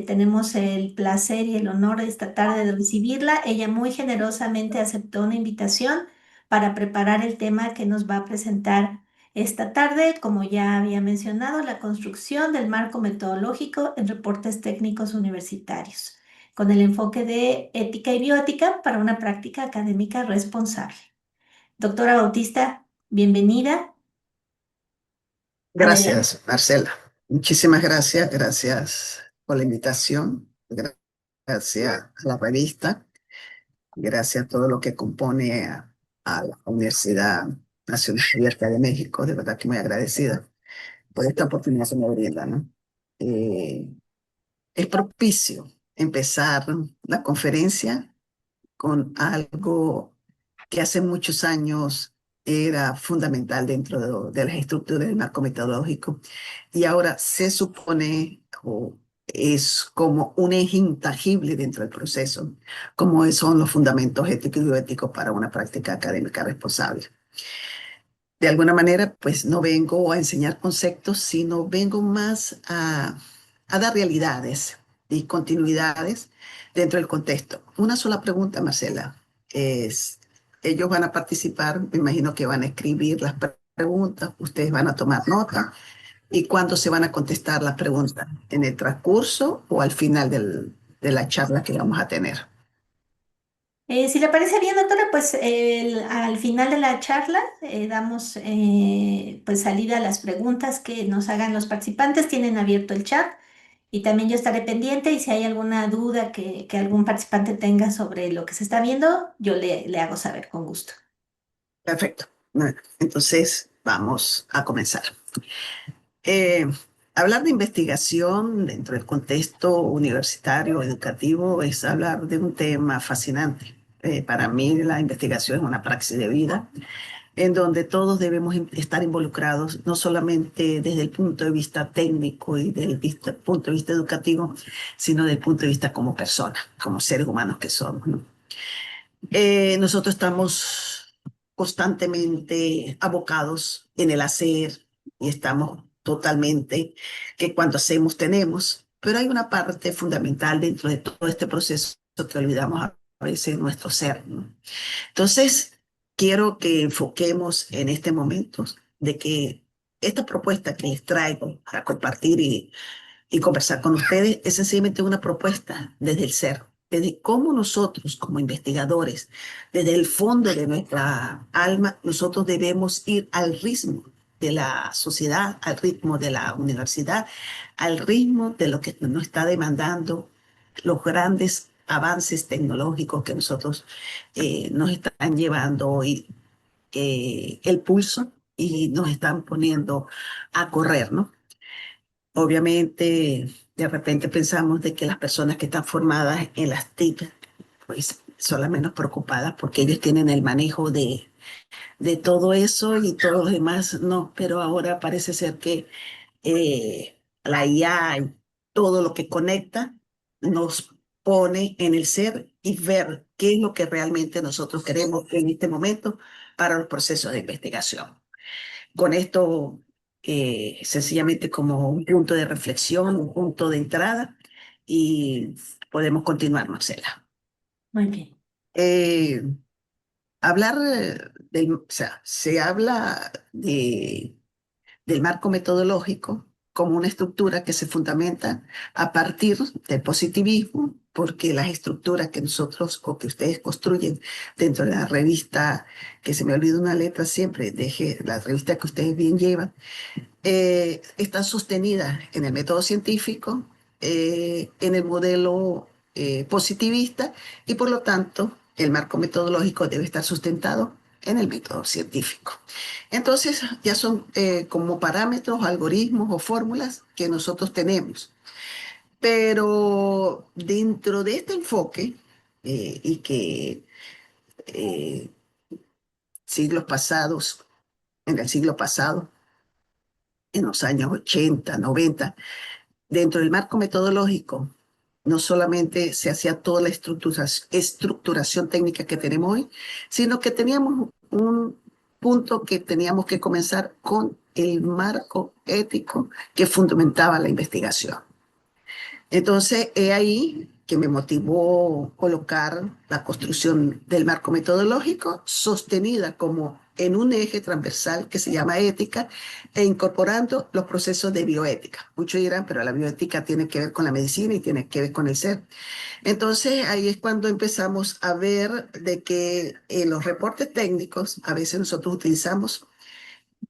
Tenemos el placer y el honor esta tarde de recibirla. Ella muy generosamente aceptó una invitación para preparar el tema que nos va a presentar esta tarde, como ya había mencionado, la construcción del marco metodológico en reportes técnicos universitarios, con el enfoque de ética y bioética para una práctica académica responsable. Doctora Bautista, bienvenida. Adelante. Gracias, Marcela. Muchísimas gracias. Gracias por la invitación. Gracias a la revista. Gracias a todo lo que compone a la Universidad Nacional Abierta de México. De verdad que muy agradecida por esta oportunidad que me brinda, ¿no? Eh, es propicio empezar la conferencia con algo que hace muchos años era fundamental dentro de las estructuras del marco metodológico y ahora se supone o es como un eje intangible dentro del proceso, como son los fundamentos éticos y bioéticos para una práctica académica responsable. De alguna manera, pues no vengo a enseñar conceptos, sino vengo más a dar realidades y continuidades dentro del contexto. Una sola pregunta, Marcela, es, ellos van a participar, me imagino que van a escribir las preguntas, ustedes van a tomar nota, ¿y cuándo se van a contestar las preguntas? ¿En el transcurso o al final de la charla que vamos a tener? Si le parece bien, doctora, pues al final de la charla damos pues salida a las preguntas que nos hagan los participantes. Tienen abierto el chat y también yo estaré pendiente y si hay alguna duda que algún participante tenga sobre lo que se está viendo, yo le hago saber con gusto. Perfecto. Bueno, entonces vamos a comenzar. Eh, hablar de investigación dentro del contexto universitario, educativo, es hablar de un tema fascinante. Para mí la investigación es una praxis de vida en donde todos debemos estar involucrados, no solamente desde el punto de vista técnico y desde el punto de vista educativo, sino desde el punto de vista como personas, como seres humanos que somos, ¿no? Nosotros estamos constantemente abocados en el hacer y estamos totalmente que cuando hacemos tenemos, pero hay una parte fundamental dentro de todo este proceso que olvidamos a veces nuestro ser, ¿no? Entonces, quiero que enfoquemos en este momento de que esta propuesta que les traigo para compartir y conversar con ustedes es sencillamente una propuesta desde el ser, desde cómo nosotros como investigadores, desde el fondo de nuestra alma, nosotros debemos ir al ritmo de la sociedad, al ritmo de la universidad, al ritmo de lo que nos está demandando los grandes avances tecnológicos que nosotros nos están llevando hoy el pulso y nos están poniendo a correr, ¿no? Obviamente, de repente pensamos de que las personas que están formadas en las TIC, pues son las menos preocupadas porque ellos tienen el manejo de todo eso y todos los demás no, pero ahora parece ser que la IA y todo lo que conecta nos pone en el ser y ver qué es lo que realmente nosotros queremos en este momento para los procesos de investigación. Con esto, sencillamente como un punto de reflexión, un punto de entrada, y podemos continuar, Marcela. Muy bien. Eh, hablar o sea, se habla del marco metodológico como una estructura que se fundamenta a partir del positivismo, porque las estructuras que nosotros o que ustedes construyen dentro de la revista, que se me olvida una letra siempre, deje la revista que ustedes bien llevan, están sostenidas en el método científico, en el modelo positivista y por lo tanto el marco metodológico debe estar sustentado en el método científico. Entonces ya son como parámetros, algoritmos o fórmulas que nosotros tenemos. Pero dentro de este enfoque y que eh, siglos pasados, en el siglo pasado, en los años 80, 90, dentro del marco metodológico, no solamente se hacía toda la estructuración técnica que tenemos hoy, sino que teníamos un punto que teníamos que comenzar con el marco ético que fundamentaba la investigación. Entonces, he ahí que me motivó colocar la construcción del marco metodológico sostenida como en un eje transversal que se llama ética e incorporando los procesos de bioética. Muchos dirán, pero la bioética tiene que ver con la medicina y tiene que ver con el ser. Entonces, ahí es cuando empezamos a ver de que en los reportes técnicos, a veces nosotros utilizamos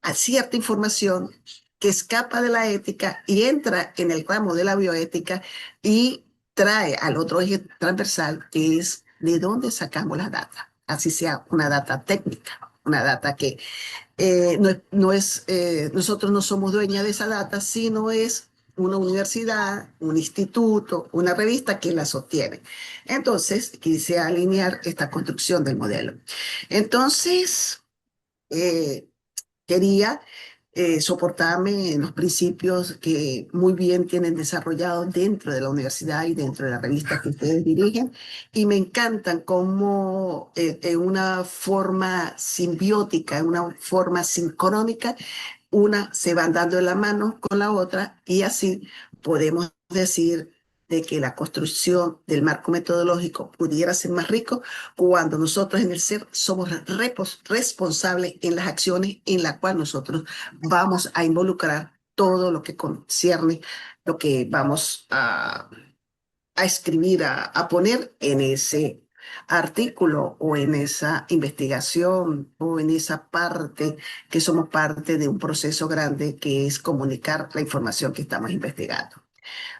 a cierta información que escapa de la ética y entra en el ramo de la bioética y trae al otro eje transversal, que es de dónde sacamos la data, así sea una data técnica, una data que nosotros no somos dueñas de esa data, sino es una universidad, un instituto, una revista que la sostiene. Entonces, quise alinear esta construcción del modelo. Entonces, eh, quería soportarme en los principios que muy bien tienen desarrollados dentro de la universidad y dentro de la revista que ustedes dirigen, y me encantan cómo en una forma simbiótica, en una forma sincrónica, una se van dando de la mano con la otra y así podemos decir de que la construcción del marco metodológico pudiera ser más rico cuando nosotros en el ser somos responsables en las acciones en las cuales nosotros vamos a involucrar todo lo que concierne, lo que vamos a escribir, a poner en ese artículo o en esa investigación o en esa parte que somos parte de un proceso grande que es comunicar la información que estamos investigando.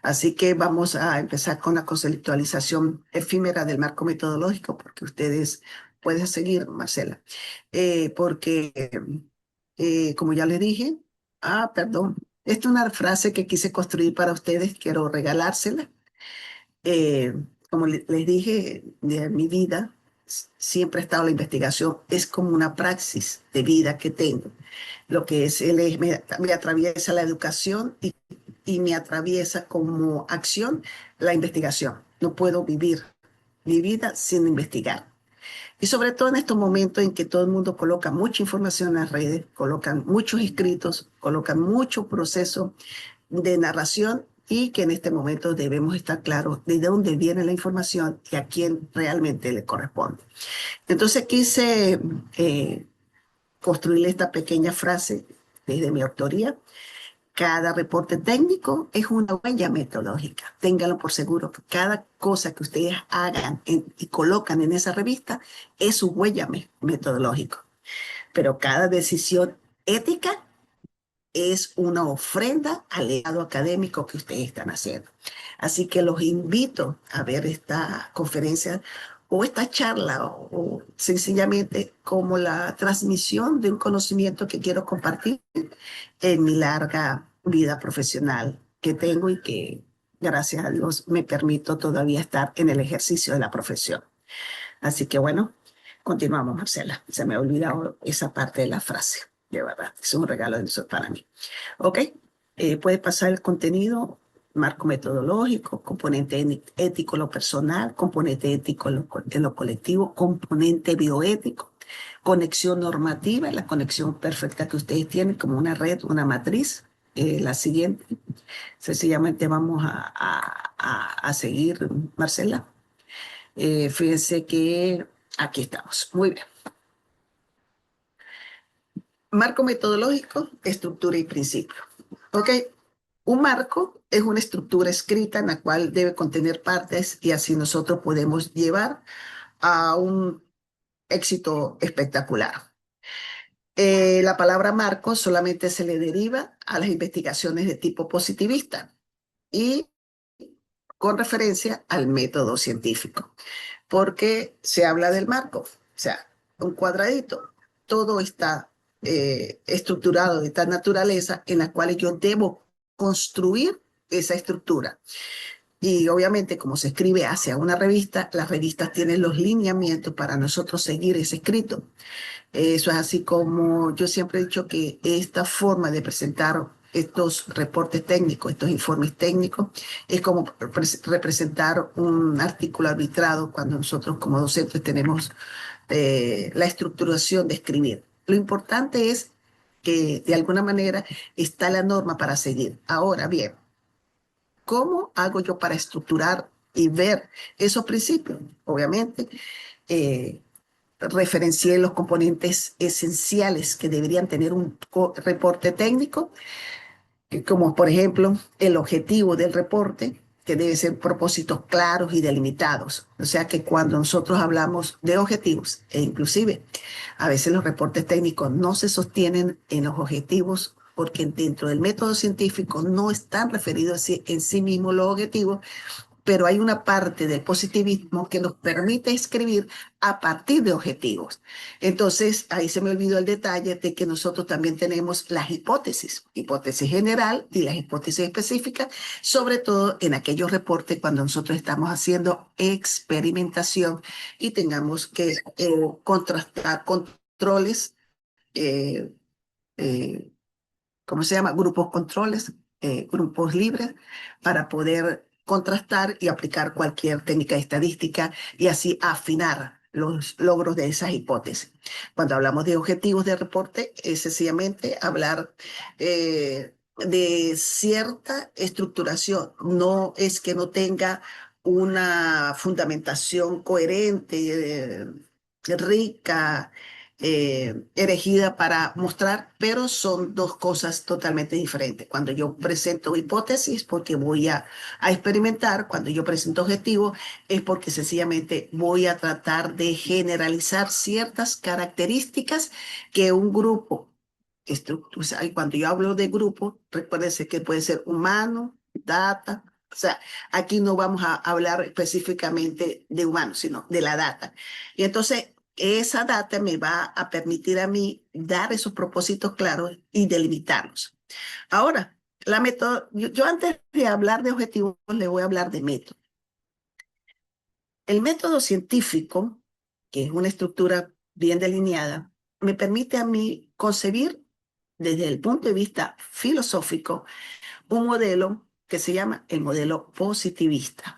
Así que vamos a empezar con la conceptualización efímera del marco metodológico, porque ustedes pueden seguir, Marcela, porque como ya les dije, perdón, esta es una frase que quise construir para ustedes, quiero regalársela. Eh, Como les dije, de mi vida siempre ha estado la investigación, es como una praxis de vida que tengo. Lo que es, me atraviesa la educación y me atraviesa como acción la investigación. No puedo vivir mi vida sin investigar. Y sobre todo en estos momentos en que todo el mundo coloca mucha información en las redes, colocan muchos escritos, colocan mucho proceso de narración y que en este momento debemos estar claros de dónde viene la información y a quién realmente le corresponde. Entonces quise construir esta pequeña frase desde mi autoría. Cada reporte técnico es una huella metodológica. Ténganlo por seguro que cada cosa que ustedes hagan y colocan en esa revista es su huella metodológica. Pero cada decisión ética es una ofrenda al legado académico que ustedes están haciendo. Así que los invito a ver esta conferencia o esta charla o sencillamente como la transmisión de un conocimiento que quiero compartir en mi larga vida profesional que tengo y que, gracias a Dios, me permito todavía estar en el ejercicio de la profesión. Así que bueno, continuamos, Marcela. Se me ha olvidado esa parte de la frase, de verdad. Es un regalo de Dios para mí. ¿Ok? Puede pasar el contenido, marco metodológico, componente ético en lo personal, componente ético en lo colectivo, componente bioético, conexión normativa, la conexión perfecta que ustedes tienen como una red, una matriz. La siguiente, sencillamente vamos a seguir, Marcela. Fíjense que aquí estamos. Muy bien. Marco metodológico, estructura y principio. ¿Ok? Un marco es una estructura escrita en la cual debe contener partes y así nosotros podemos llevar a un éxito espectacular. La palabra marco solamente se le deriva a las investigaciones de tipo positivista y con referencia al método científico, porque se habla del marco, o sea, un cuadradito, todo está estructurado de tal naturaleza en la cual yo debo construir esa estructura. Y obviamente, como se escribe hacia una revista, las revistas tienen los lineamientos para nosotros seguir ese escrito. Eso es así como yo siempre he dicho que esta forma de presentar estos reportes técnicos, estos informes técnicos, es como representar un artículo arbitrado cuando nosotros como docentes tenemos la estructuración de escribir. Lo importante es que de alguna manera está la norma para seguir. Ahora bien, ¿cómo hago yo para estructurar y ver esos principios? Obviamente, eh, referencié los componentes esenciales que deberían tener un reporte técnico, como por ejemplo el objetivo del reporte, que debe ser propósitos claros y delimitados. O sea que cuando nosotros hablamos de objetivos, e inclusive a veces los reportes técnicos no se sostienen en los objetivos porque dentro del método científico no están referidos en sí mismos los objetivos, pero hay una parte del positivismo que nos permite escribir a partir de objetivos. Entonces, ahí se me olvidó el detalle de que nosotros también tenemos las hipótesis general y las hipótesis específicas, sobre todo en aquellos reportes cuando nosotros estamos haciendo experimentación y tengamos que contrastar controles, eh, eh, ¿cómo se llama? Grupos controles, grupos libres, para poder contrastar y aplicar cualquier técnica estadística y así afinar los logros de esas hipótesis. Cuando hablamos de objetivos de reporte, es sencillamente hablar de cierta estructuración. No es que no tenga una fundamentación coherente, rica, erigida para mostrar, pero son dos cosas totalmente diferentes. Cuando yo presento hipótesis, porque voy a experimentar; cuando yo presento objetivos, es porque sencillamente voy a tratar de generalizar ciertas características que un grupo, y cuando yo hablo de grupo, recuérdense que puede ser humano, data. O sea, aquí no vamos a hablar específicamente de humanos, sino de la data. Y entonces esa data me va a permitir a mí dar esos propósitos claros y delimitarlos. Ahora, yo antes de hablar de objetivos, le voy a hablar de método. El método científico, que es una estructura bien delineada, me permite a mí concebir desde el punto de vista filosófico un modelo que se llama el modelo positivista.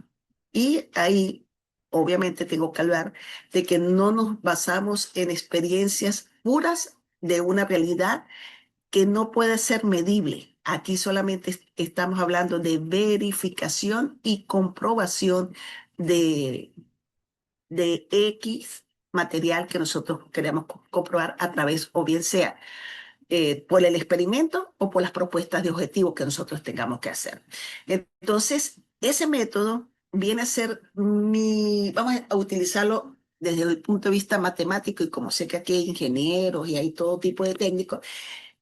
Y ahí, obviamente, tengo que hablar de que no nos basamos en experiencias puras de una realidad que no puede ser medible. Aquí solamente estamos hablando de verificación y comprobación de, de X material que nosotros queremos comprobar a través, o bien sea por el experimento o por las propuestas de objetivos que nosotros tengamos que hacer. Entonces, ese método viene a ser vamos a utilizarlo desde el punto de vista matemático, y como sé que aquí hay ingenieros y hay todo tipo de técnicos,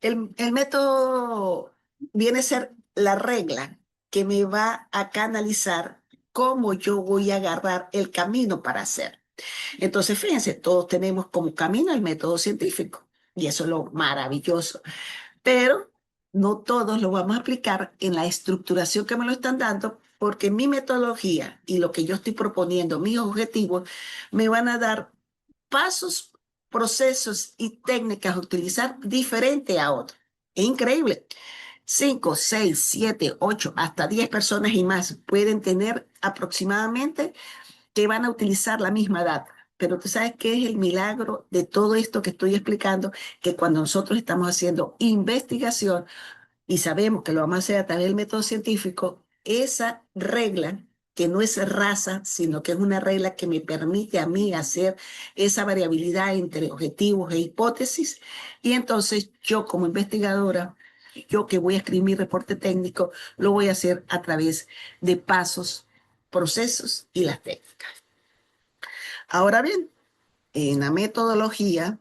el método viene a ser la regla que me va a canalizar cómo yo voy a agarrar el camino para hacer. Entonces, fíjense, todos tenemos como camino el método científico, y eso es lo maravilloso, pero no todos lo vamos a aplicar en la estructuración que me lo están dando, porque mi metodología y lo que yo estoy proponiendo, mis objetivos, me van a dar pasos, procesos y técnicas a utilizar diferente a otros. Es increíble. 5, 6, 7, 8, hasta 10 personas y más pueden tener aproximadamente que van a utilizar la misma data. Pero tú sabes qué es el milagro de todo esto que estoy explicando, que cuando nosotros estamos haciendo investigación y sabemos que lo vamos a hacer a través del método científico, esa regla, que no es raza, sino que es una regla que me permite a mí hacer esa variabilidad entre objetivos e hipótesis. Y entonces yo como investigadora, yo que voy a escribir mi reporte técnico, lo voy a hacer a través de pasos, procesos y las técnicas. Ahora bien, en la metodología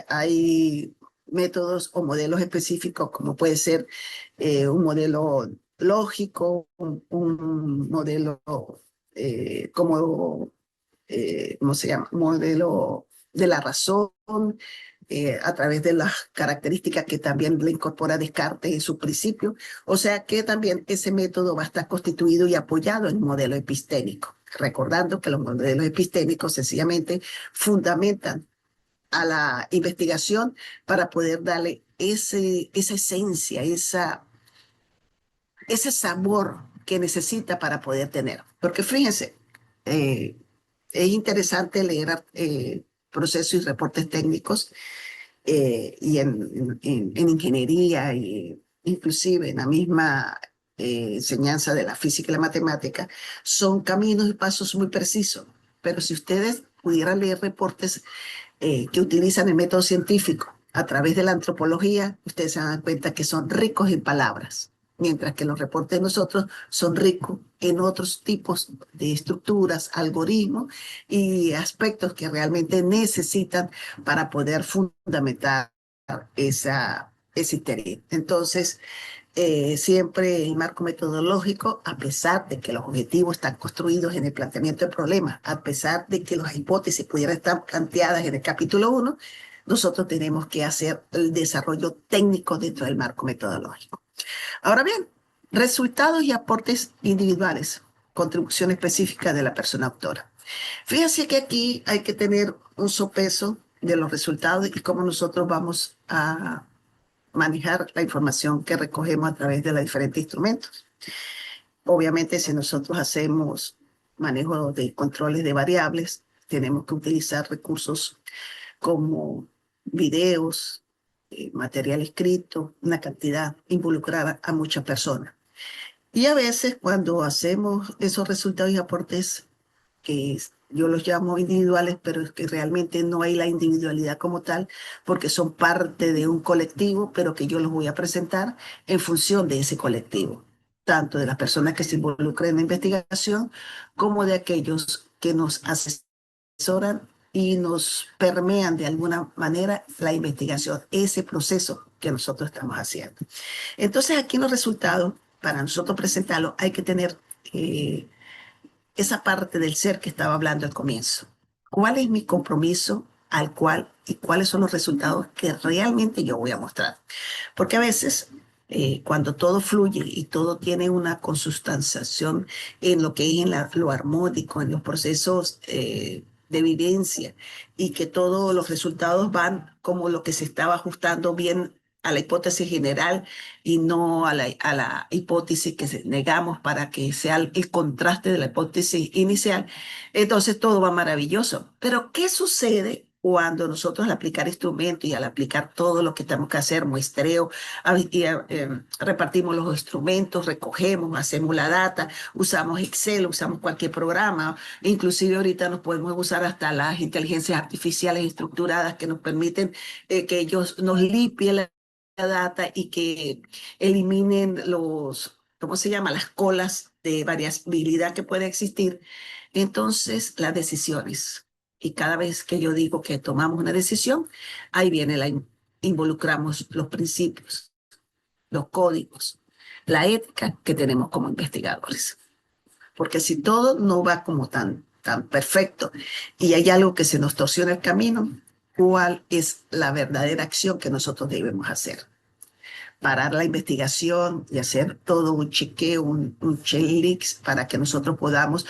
hay métodos o modelos específicos, como puede ser un modelo lógico, un modelo ¿cómo se llama? Modelo de la razón, a través de las características que también le incorpora Descartes en su principio. O sea que también ese método va a estar constituido y apoyado en un modelo epistémico. Recordando que los modelos epistémicos sencillamente fundamentan a la investigación para poder darle esa esencia, ese sabor que necesita para poder tener. Porque fíjense, eh, es interesante leer procesos y reportes técnicos y en ingeniería, y inclusive en la misma enseñanza de la física y la matemática, son caminos y pasos muy precisos. Pero si ustedes pudieran leer reportes que utilizan el método científico a través de la antropología, ustedes se dan cuenta que son ricos en palabras, mientras que los reportes de nosotros son ricos en otros tipos de estructuras, algoritmos y aspectos que realmente necesitan para poder fundamentar ese interés. Entonces, siempre el marco metodológico, a pesar de que los objetivos están construidos en el planteamiento del problema, a pesar de que las hipótesis pudieran estar planteadas en el capítulo 1, nosotros tenemos que hacer el desarrollo técnico dentro del marco metodológico. Ahora bien, resultados y aportes individuales, contribución específica de la persona autora. Fíjense que aquí hay que tener un sopeso de los resultados y cómo nosotros vamos a manejar la información que recogemos a través de los diferentes instrumentos. Obviamente, si nosotros hacemos manejo de controles de variables, tenemos que utilizar recursos como videos, material escrito, una cantidad, involucrar a muchas personas. Y a veces cuando hacemos esos resultados y aportes que yo los llamo individuales, pero es que realmente no hay la individualidad como tal, porque son parte de un colectivo, pero que yo los voy a presentar en función de ese colectivo, tanto de las personas que se involucran en la investigación como de aquellos que nos asesoran y nos permean de alguna manera la investigación, ese proceso que nosotros estamos haciendo. Entonces, aquí en los resultados, para nosotros presentarlos, hay que tener esa parte del ser que estaba hablando al comienzo. ¿Cuál es mi compromiso al cual y cuáles son los resultados que realmente yo voy a mostrar? Porque a veces, cuando todo fluye y todo tiene una consustanciación en lo que es lo armónico, en los procesos de evidencia, y que todos los resultados van como lo que se estaba ajustando bien a la hipótesis general y no a la hipótesis que negamos para que sea el contraste de la hipótesis inicial, entonces todo va maravilloso. Pero ¿qué sucede cuando nosotros al aplicar instrumentos y al aplicar todo lo que tenemos que hacer, muestreo, repartimos los instrumentos, recogemos, hacemos la data, usamos Excel, usamos cualquier programa, inclusive ahorita nos podemos usar hasta las inteligencias artificiales estructuradas que nos permiten que ellos nos limpien la data y que eliminen ¿cómo se llama? Las colas de variabilidad que puede existir. Entonces, las decisiones. Y cada vez que yo digo que tomamos una decisión, ahí viene involucramos los principios, los códigos, la ética que tenemos como investigadores. Porque si todo no va como tan perfecto y hay algo que se nos torsiona el camino, ¿cuál es la verdadera acción que nosotros debemos hacer? Parar la investigación y hacer todo un chequeo, un checklist para que nosotros podamos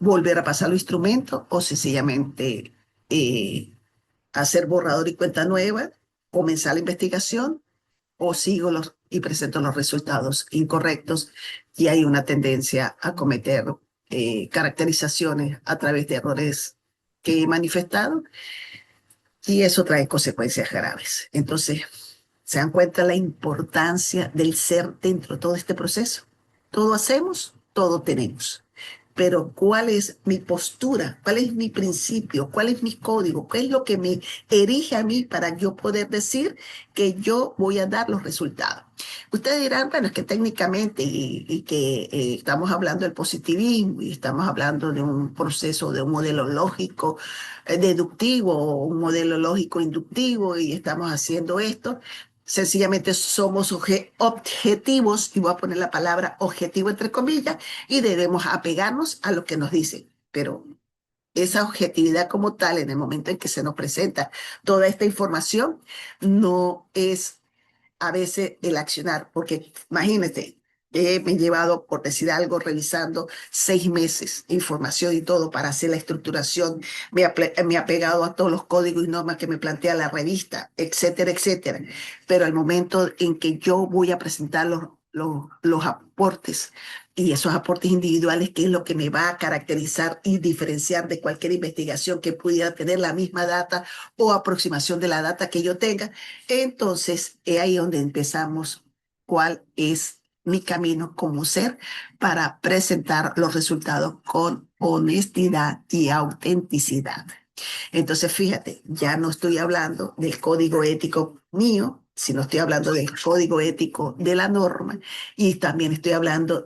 volver a pasar los instrumentos o sencillamente hacer borrador y cuenta nueva, comenzar la investigación o sigo y presento los resultados incorrectos y hay una tendencia a cometer caracterizaciones a través de errores que he manifestado y eso trae consecuencias graves. Entonces, ¿se dan cuenta la importancia del ser dentro de todo este proceso? Todo hacemos, todo tenemos. Pero ¿cuál es mi postura? ¿Cuál es mi principio? ¿Cuál es mi código? ¿Qué es lo que me erige a mí para yo poder decir que yo voy a dar los resultados? Ustedes dirán, bueno, es que técnicamente y que estamos hablando del positivismo y estamos hablando de un proceso, de un modelo lógico deductivo o un modelo lógico inductivo y estamos haciendo esto. Sencillamente somos objetivos, y voy a poner la palabra objetivo entre comillas, y debemos apegarnos a lo que nos dicen. Pero esa objetividad como tal, en el momento en que se nos presenta toda esta información, no es a veces el accionar, porque imagínate, me he llevado, por decir algo, revisando 6 meses información y todo para hacer la estructuración, me ha pegado a todos los códigos y normas que me plantea la revista, etcétera, etcétera. Pero al momento en que yo voy a presentar los aportes y esos aportes individuales, que es lo que me va a caracterizar y diferenciar de cualquier investigación que pudiera tener la misma data o aproximación de la data que yo tenga, entonces es ahí donde empezamos cuál es mi camino como ser para presentar los resultados con honestidad y autenticidad. Entonces, fíjate, ya no estoy hablando del código ético mío, sino estoy hablando del código ético de la norma y también estoy hablando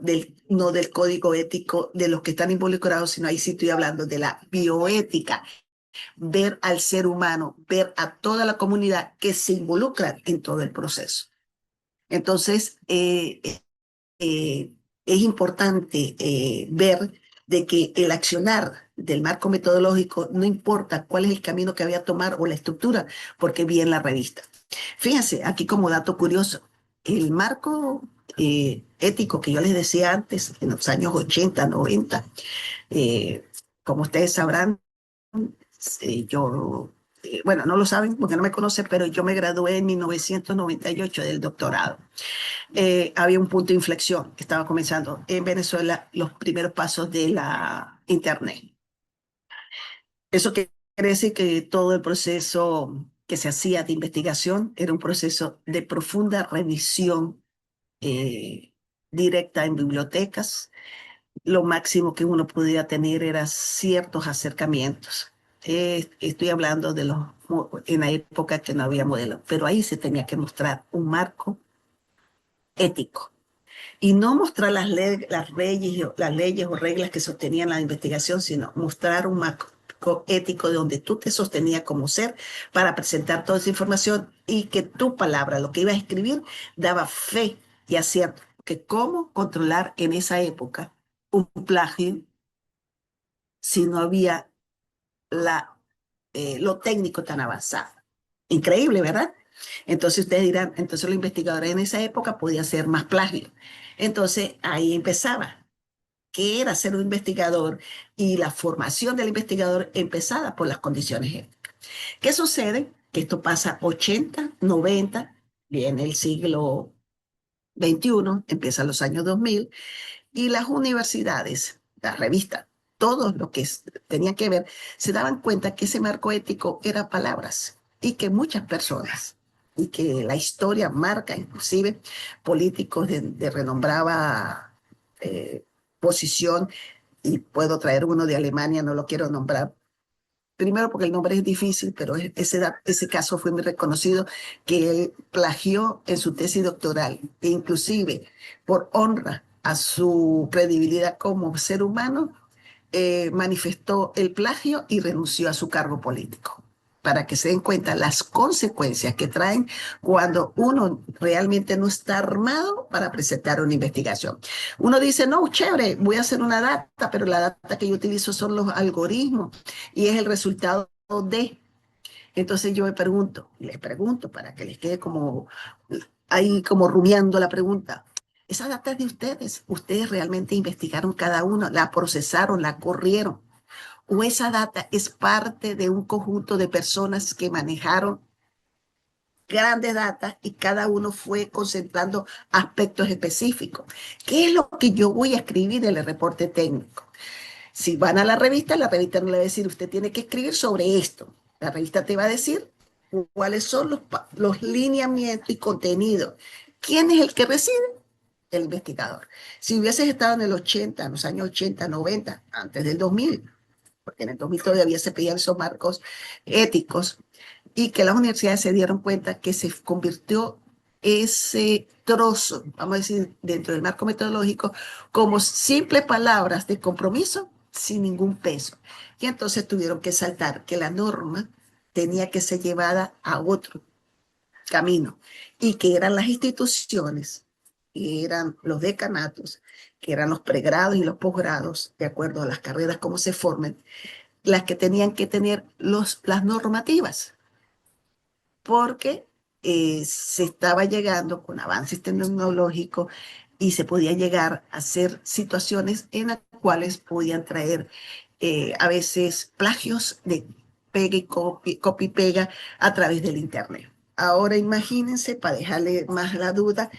no del código ético de los que están involucrados, sino ahí sí estoy hablando de la bioética, ver al ser humano, ver a toda la comunidad que se involucra en todo el proceso. Entonces, es importante ver de que el accionar del marco metodológico no importa cuál es el camino que había a tomar o la estructura, porque vi en la revista. Fíjense, aquí como dato curioso, el marco ético que yo les decía antes, en los años 80, 90, eh, como ustedes sabrán, yo, bueno, no lo saben porque no me conocen, pero yo me gradué en 1998 del doctorado. Había un punto de inflexión que estaba comenzando en Venezuela, los primeros pasos de la Internet. Eso quiere decir que todo el proceso que se hacía de investigación era un proceso de profunda revisión eh, directa en bibliotecas. Lo máximo que uno podía tener era ciertos acercamientos. Estoy hablando de en la época que no había modelo, pero ahí se tenía que mostrar un marco ético y no mostrar las leyes o reglas que sostenían la investigación, sino mostrar un marco ético de donde tú te sostenías como ser para presentar toda esa información y que tu palabra, lo que ibas a escribir, daba fe y acierto. Que cómo controlar en esa época un plagio si no había lo técnico tan avanzado. Increíble, ¿verdad? Entonces ustedes dirán, entonces los investigadores en esa época podían hacer más plagio. Entonces ahí empezaba. ¿Qué era ser un investigador? Y la formación del investigador empezaba por las condiciones éticas. ¿Qué sucede? Que esto pasa 80, 90, viene el siglo XXI, empiezan los años 2000, y las universidades, las revistas, todo lo que tenía que ver, se daban cuenta que ese marco ético era palabras y que muchas personas, y que la historia marca inclusive políticos de renombrada posición, y puedo traer uno de Alemania, no lo quiero nombrar, primero porque el nombre es difícil, pero ese caso fue muy reconocido, que él plagió en su tesis doctoral, e inclusive por honra a su credibilidad como ser humano, manifestó el plagio y renunció a su cargo político, para que se den cuenta las consecuencias que traen cuando uno realmente no está armado para presentar una investigación. Uno dice, no, chévere, voy a hacer una data, pero la data que yo utilizo son los algoritmos y es el resultado de. Entonces yo les pregunto para que les quede como ahí como rumiando la pregunta. Esa data es de ustedes. Ustedes realmente investigaron cada uno, la procesaron, la corrieron. O esa data es parte de un conjunto de personas que manejaron grandes datas y cada uno fue concentrando aspectos específicos. ¿Qué es lo que yo voy a escribir en el reporte técnico? Si van a la revista no le va a decir, usted tiene que escribir sobre esto. La revista te va a decir cuáles son los lineamientos y contenidos. ¿Quién es el que reside? El investigador. Si hubieses estado en el 80, en los años 80, 90, antes del 2000, porque en el 2000 todavía se pedían esos marcos éticos, y que las universidades se dieron cuenta que se convirtió ese trozo, vamos a decir, dentro del marco metodológico, como simples palabras de compromiso sin ningún peso. Y entonces tuvieron que saltar que la norma tenía que ser llevada a otro camino y que eran las instituciones, que eran los decanatos, que eran los pregrados y los posgrados, de acuerdo a las carreras como se formen, las que tenían que tener las normativas, porque se estaba llegando con avances tecnológicos y se podía llegar a hacer situaciones en las cuales podían traer a veces plagios de pega y copy pega a través del Internet. Ahora imagínense, para dejarle más la duda,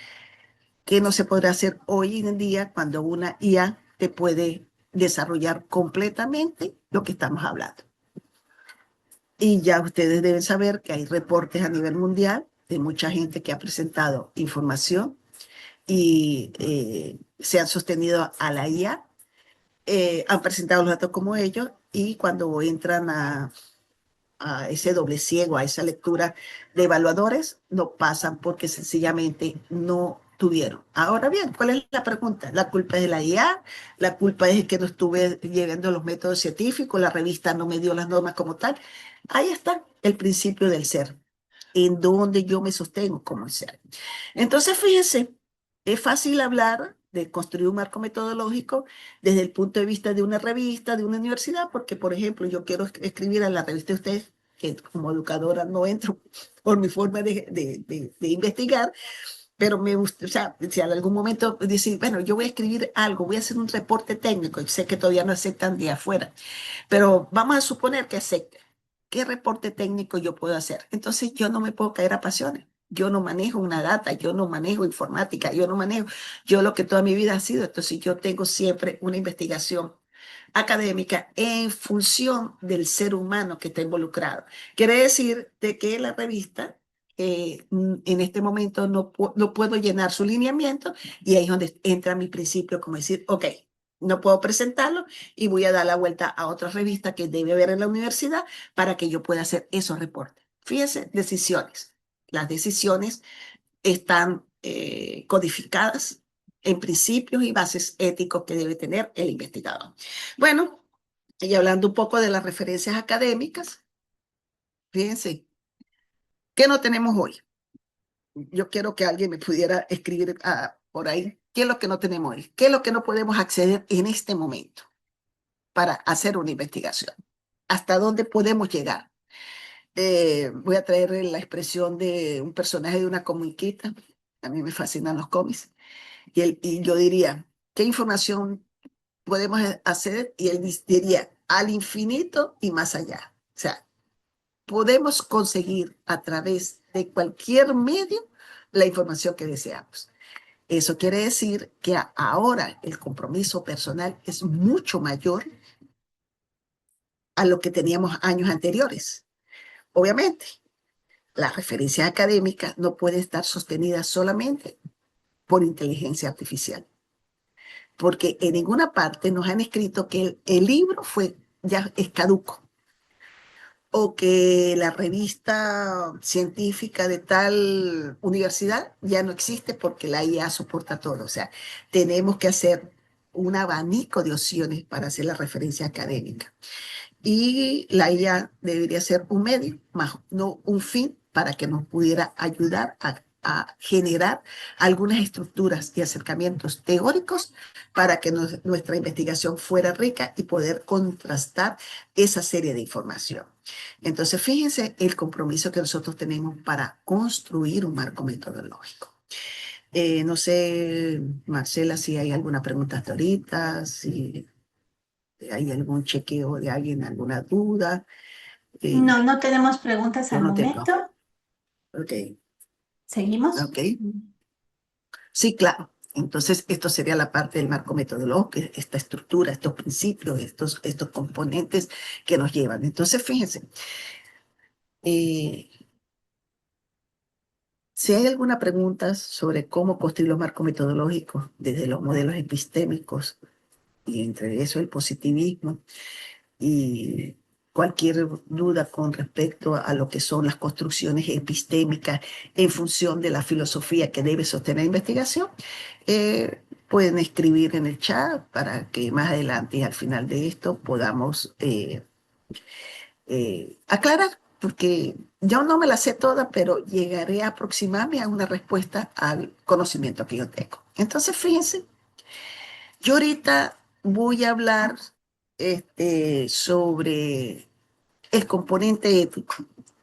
que no se podrá hacer hoy en día cuando una IA te puede desarrollar completamente lo que estamos hablando. Y ya ustedes deben saber que hay reportes a nivel mundial de mucha gente que ha presentado información y se han sostenido a la IA, han presentado los datos como ellos y cuando entran a ese doble ciego, a esa lectura de evaluadores, no pasan porque sencillamente no tuvieron. Ahora bien, ¿cuál es la pregunta? ¿La culpa es de la IA? ¿La culpa es que no estuve llevando los métodos científicos? ¿La revista no me dio las normas como tal? Ahí está el principio del ser, en donde yo me sostengo como el ser. Entonces, fíjense, es fácil hablar de construir un marco metodológico desde el punto de vista de una revista, de una universidad, porque, por ejemplo, yo quiero escribir a la revista de ustedes, que como educadora no entro por mi forma de investigar, pero me gusta, o sea, si en algún momento decir, bueno, yo voy a escribir algo, voy a hacer un reporte técnico, y sé que todavía no aceptan de afuera, pero vamos a suponer que acepte. ¿Qué reporte técnico yo puedo hacer? Entonces yo no me puedo caer a pasiones. Yo no manejo una data, yo no manejo informática, yo no manejo, yo lo que toda mi vida ha sido. Entonces yo tengo siempre una investigación académica en función del ser humano que está involucrado. Quiere decir de que la revista en este momento no puedo llenar su lineamiento y ahí es donde entra mi principio, como decir, ok, no puedo presentarlo y voy a dar la vuelta a otra revista que debe haber en la universidad para que yo pueda hacer esos reportes. Fíjense, decisiones. Las decisiones están codificadas en principios y bases éticos que debe tener el investigador. Bueno, y hablando un poco de las referencias académicas, fíjense, ¿qué no tenemos hoy? Yo quiero que alguien me pudiera escribir por ahí, ¿qué es lo que no tenemos hoy? ¿Qué es lo que no podemos acceder en este momento para hacer una investigación? ¿Hasta dónde podemos llegar? Voy a traer la expresión de un personaje de una comiquita. A mí me fascinan los cómics. Y yo diría, ¿qué información podemos hacer? Y él diría, al infinito y más allá. O sea, podemos conseguir a través de cualquier medio la información que deseamos. Eso quiere decir que ahora el compromiso personal es mucho mayor a lo que teníamos años anteriores. Obviamente, la referencia académica no puede estar sostenida solamente por inteligencia artificial, porque en ninguna parte nos han escrito que el libro ya es caduco o que la revista científica de tal universidad ya no existe porque la IA soporta todo. O sea, tenemos que hacer un abanico de opciones para hacer la referencia académica. Y la IA debería ser un medio, más no un fin, para que nos pudiera ayudar a generar algunas estructuras y acercamientos teóricos para que nuestra investigación fuera rica y poder contrastar esa serie de información. Entonces, fíjense el compromiso que nosotros tenemos para construir un marco metodológico. No sé, Marcela, si hay alguna pregunta hasta ahorita, si hay algún chequeo de alguien, alguna duda. No, no tenemos preguntas Yo al no tengo. momento. Ok, ¿Seguimos? ok. Sí, claro. Entonces, esto sería la parte del marco metodológico, esta estructura, estos principios, estos componentes que nos llevan. Entonces, fíjense, eh, si hay alguna pregunta sobre cómo construir los marcos metodológicos desde los modelos epistémicos, y entre eso el positivismo, y cualquier duda con respecto a lo que son las construcciones epistémicas en función de la filosofía que debe sostener la investigación, pueden escribir en el chat para que más adelante y al final de esto podamos aclarar, porque yo no me la sé toda, pero llegaré a aproximarme a una respuesta al conocimiento que yo tengo. Entonces, fíjense, yo ahorita voy a hablar sobre el componente ético.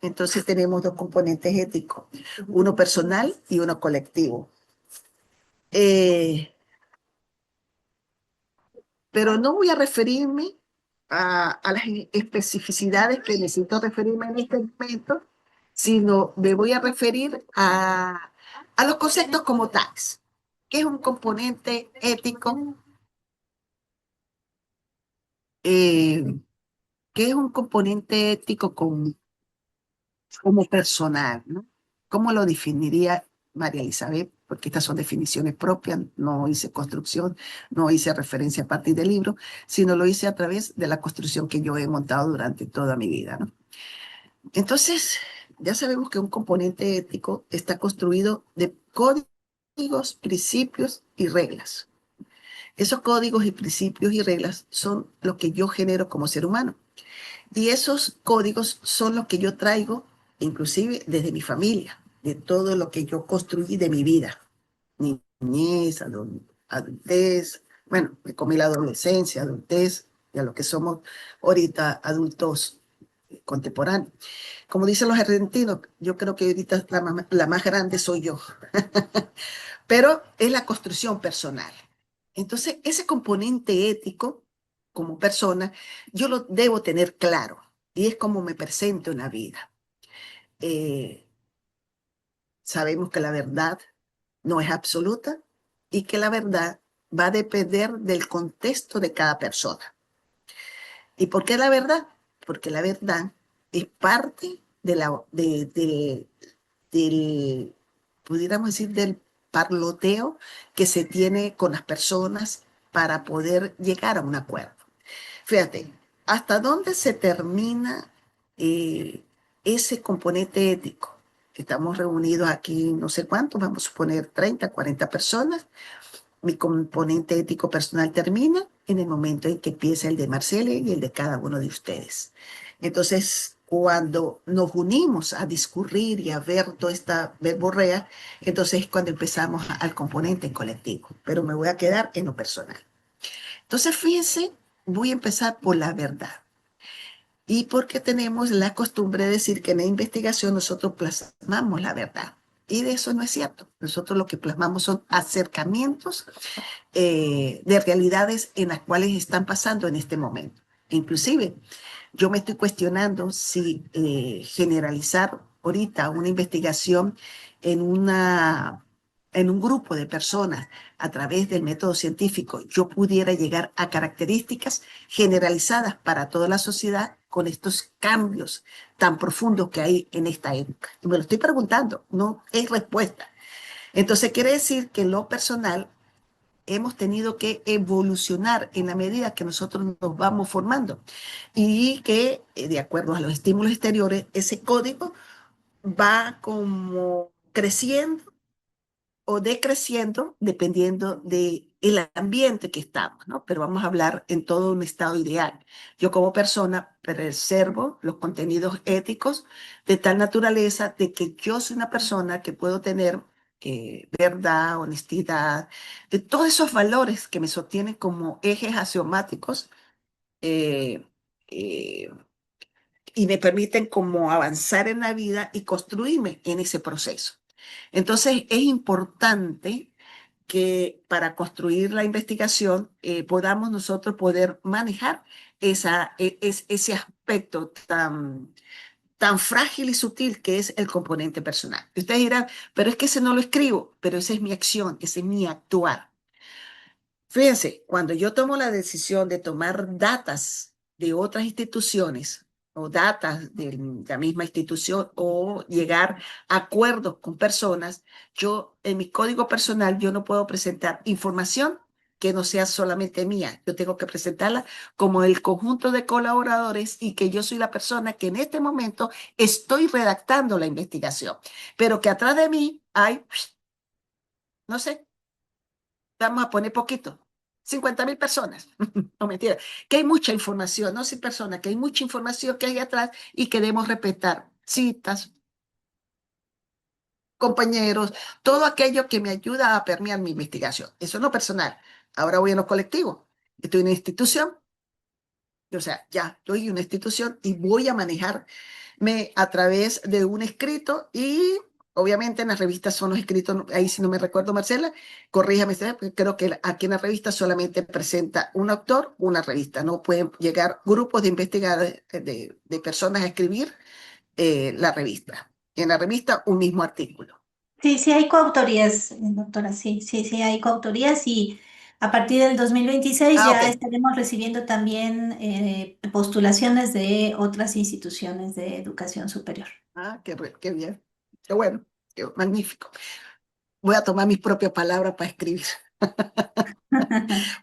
Entonces tenemos dos componentes éticos, uno personal y uno colectivo. Eh, pero no voy a referirme a las especificidades que necesito referirme en este momento, sino me voy a referir a los conceptos como tales, que es un componente ético, eh, que es un componente ético como personal, ¿no? ¿Cómo lo definiría María Elizabeth? porque estas son definiciones propias, no hice construcción, no hice referencia a partir del libro, sino lo hice a través de la construcción que yo he montado durante toda mi vida, ¿no? Entonces, ya sabemos que un componente ético está construido de códigos, principios y reglas. Esos códigos y principios y reglas son lo que yo genero como ser humano. Y esos códigos son los que yo traigo, inclusive desde mi familia, de todo lo que yo construí de mi vida. Niñez, adultez, bueno, me comí la adolescencia, adultez, y a lo que somos ahorita adultos contemporáneos. Como dicen los argentinos, yo creo que ahorita la más grande soy yo, pero es la construcción personal. Entonces, ese componente ético como persona, yo lo debo tener claro y es como me presento en la vida. Eh, Sabemos que la verdad no es absoluta y que la verdad va a depender del contexto de cada persona. ¿Y por qué la verdad? Porque la verdad es parte del, pudiéramos decir, del parloteo que se tiene con las personas para poder llegar a un acuerdo. Fíjate, ¿hasta dónde se termina eh, ese componente ético? Estamos reunidos aquí, no sé cuántos, vamos a suponer 30, 40 personas. Mi componente ético personal termina en el momento en que empieza el de Marcela y el de cada uno de ustedes. Entonces, cuando nos unimos a discurrir y a ver toda esta verborrea, entonces es cuando empezamos al componente colectivo. Pero me voy a quedar en lo personal. Entonces, fíjense, voy a empezar por la verdad. Y porque tenemos la costumbre de decir que en la investigación nosotros plasmamos la verdad. Y de eso no es cierto. Nosotros lo que plasmamos son acercamientos de realidades en las cuales están pasando en este momento. Inclusive, yo me estoy cuestionando si generalizar ahorita una investigación en, en un grupo de personas a través del método científico, yo pudiera llegar a características generalizadas para toda la sociedad con estos cambios tan profundos que hay en esta época. Y me lo estoy preguntando, no es respuesta. Entonces quiere decir que en lo personal hemos tenido que evolucionar en la medida que nosotros nos vamos formando y que, de acuerdo a los estímulos exteriores, ese código va como creciendo o decreciendo dependiendo del ambiente que estamos, ¿no? Pero vamos a hablar en todo un estado ideal. Yo como persona preservo los contenidos éticos de tal naturaleza de que yo soy una persona que puedo tener verdad, honestidad, de todos esos valores que me sostienen como ejes axiomáticos eh, eh, y me permiten como avanzar en la vida y construirme en ese proceso. Entonces es importante que para construir la investigación podamos nosotros poder manejar ese aspecto tan frágil y sutil que es el componente personal. Ustedes dirán, pero es que ese no lo escribo, pero esa es mi acción, ese es mi actuar. Fíjense, cuando yo tomo la decisión de tomar datas de otras instituciones o datas de la misma institución o llegar a acuerdos con personas, yo en mi código personal yo no puedo presentar información que no sea solamente mía. Yo tengo que presentarla como el conjunto de colaboradores y que yo soy la persona que en este momento estoy redactando la investigación, pero que atrás de mí hay, no sé, vamos a poner poquito, 50.000 personas, no mentira, que hay mucha información, no 100 personas, que hay mucha información que hay atrás y que debemos respetar citas, compañeros, todo aquello que me ayuda a permear mi investigación. Eso es lo personal. Ahora voy a lo colectivo. Estoy en una institución, o sea, ya estoy en una institución y voy a manejarme a través de un escrito y obviamente en las revistas son los escritos, ahí si no me recuerdo, Marcela, corríjame, porque creo que aquí en la revista solamente presenta un autor, una revista, no pueden llegar grupos de investigadores, de personas a escribir la revista. En la revista un mismo artículo. Sí, sí hay coautorías, doctora, sí, sí, sí hay coautorías y a partir del 2026 Ah, ok. ya estaremos recibiendo también postulaciones de otras instituciones de educación superior. Ah, qué bien. Qué bueno, qué magnífico. voy a tomar mis propias palabras para escribir.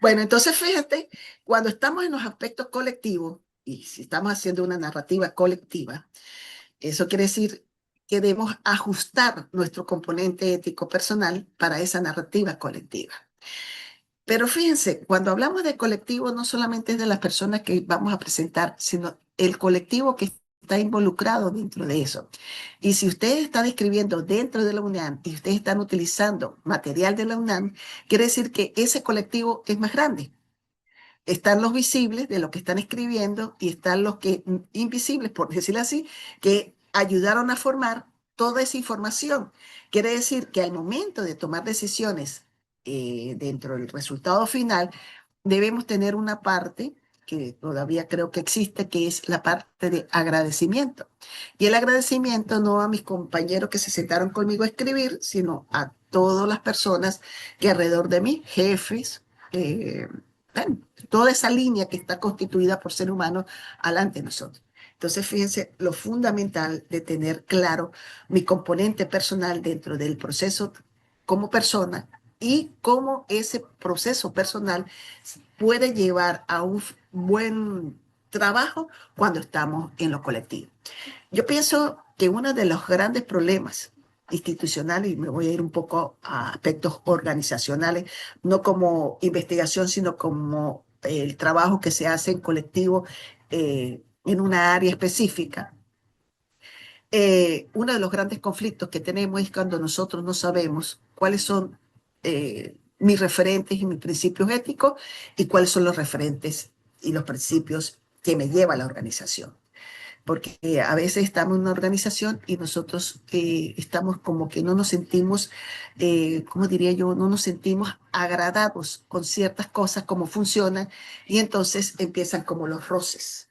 Bueno, entonces fíjate, cuando estamos en los aspectos colectivos, y si estamos haciendo una narrativa colectiva, eso quiere decir que debemos ajustar nuestro componente ético personal para esa narrativa colectiva. Pero fíjense, cuando hablamos de colectivo, no solamente es de las personas que vamos a presentar, sino el colectivo que está involucrado dentro de eso. Y si ustedes están escribiendo dentro de la UNAM y ustedes están utilizando material de la UNAM, quiere decir que ese colectivo es más grande. Están los visibles de lo que están escribiendo y están los que invisibles, por decirlo así, que ayudaron a formar toda esa información. Quiere decir que al momento de tomar decisiones dentro del resultado final, debemos tener una parte que todavía creo que existe, que es la parte de agradecimiento. Y el agradecimiento no a mis compañeros que se sentaron conmigo a escribir, sino a todas las personas que alrededor de mí, jefes, bueno, toda esa línea que está constituida por ser humano alante de nosotros. Entonces, fíjense lo fundamental de tener claro mi componente personal dentro del proceso como persona y cómo ese proceso personal puede llevar a un buen trabajo cuando estamos en lo colectivo. Yo pienso que uno de los grandes problemas institucionales, y me voy a ir un poco a aspectos organizacionales, no como investigación, sino como el trabajo que se hace en colectivo en una área específica. Uno de los grandes conflictos que tenemos es cuando nosotros no sabemos cuáles son mis referentes y mis principios éticos y cuáles son los referentes y los principios que me lleva a la organización porque a veces estamos en una organización y nosotros estamos como que no nos sentimos, ¿cómo diría yo? No nos sentimos agradados con ciertas cosas, cómo funcionan, y entonces empiezan como los roces.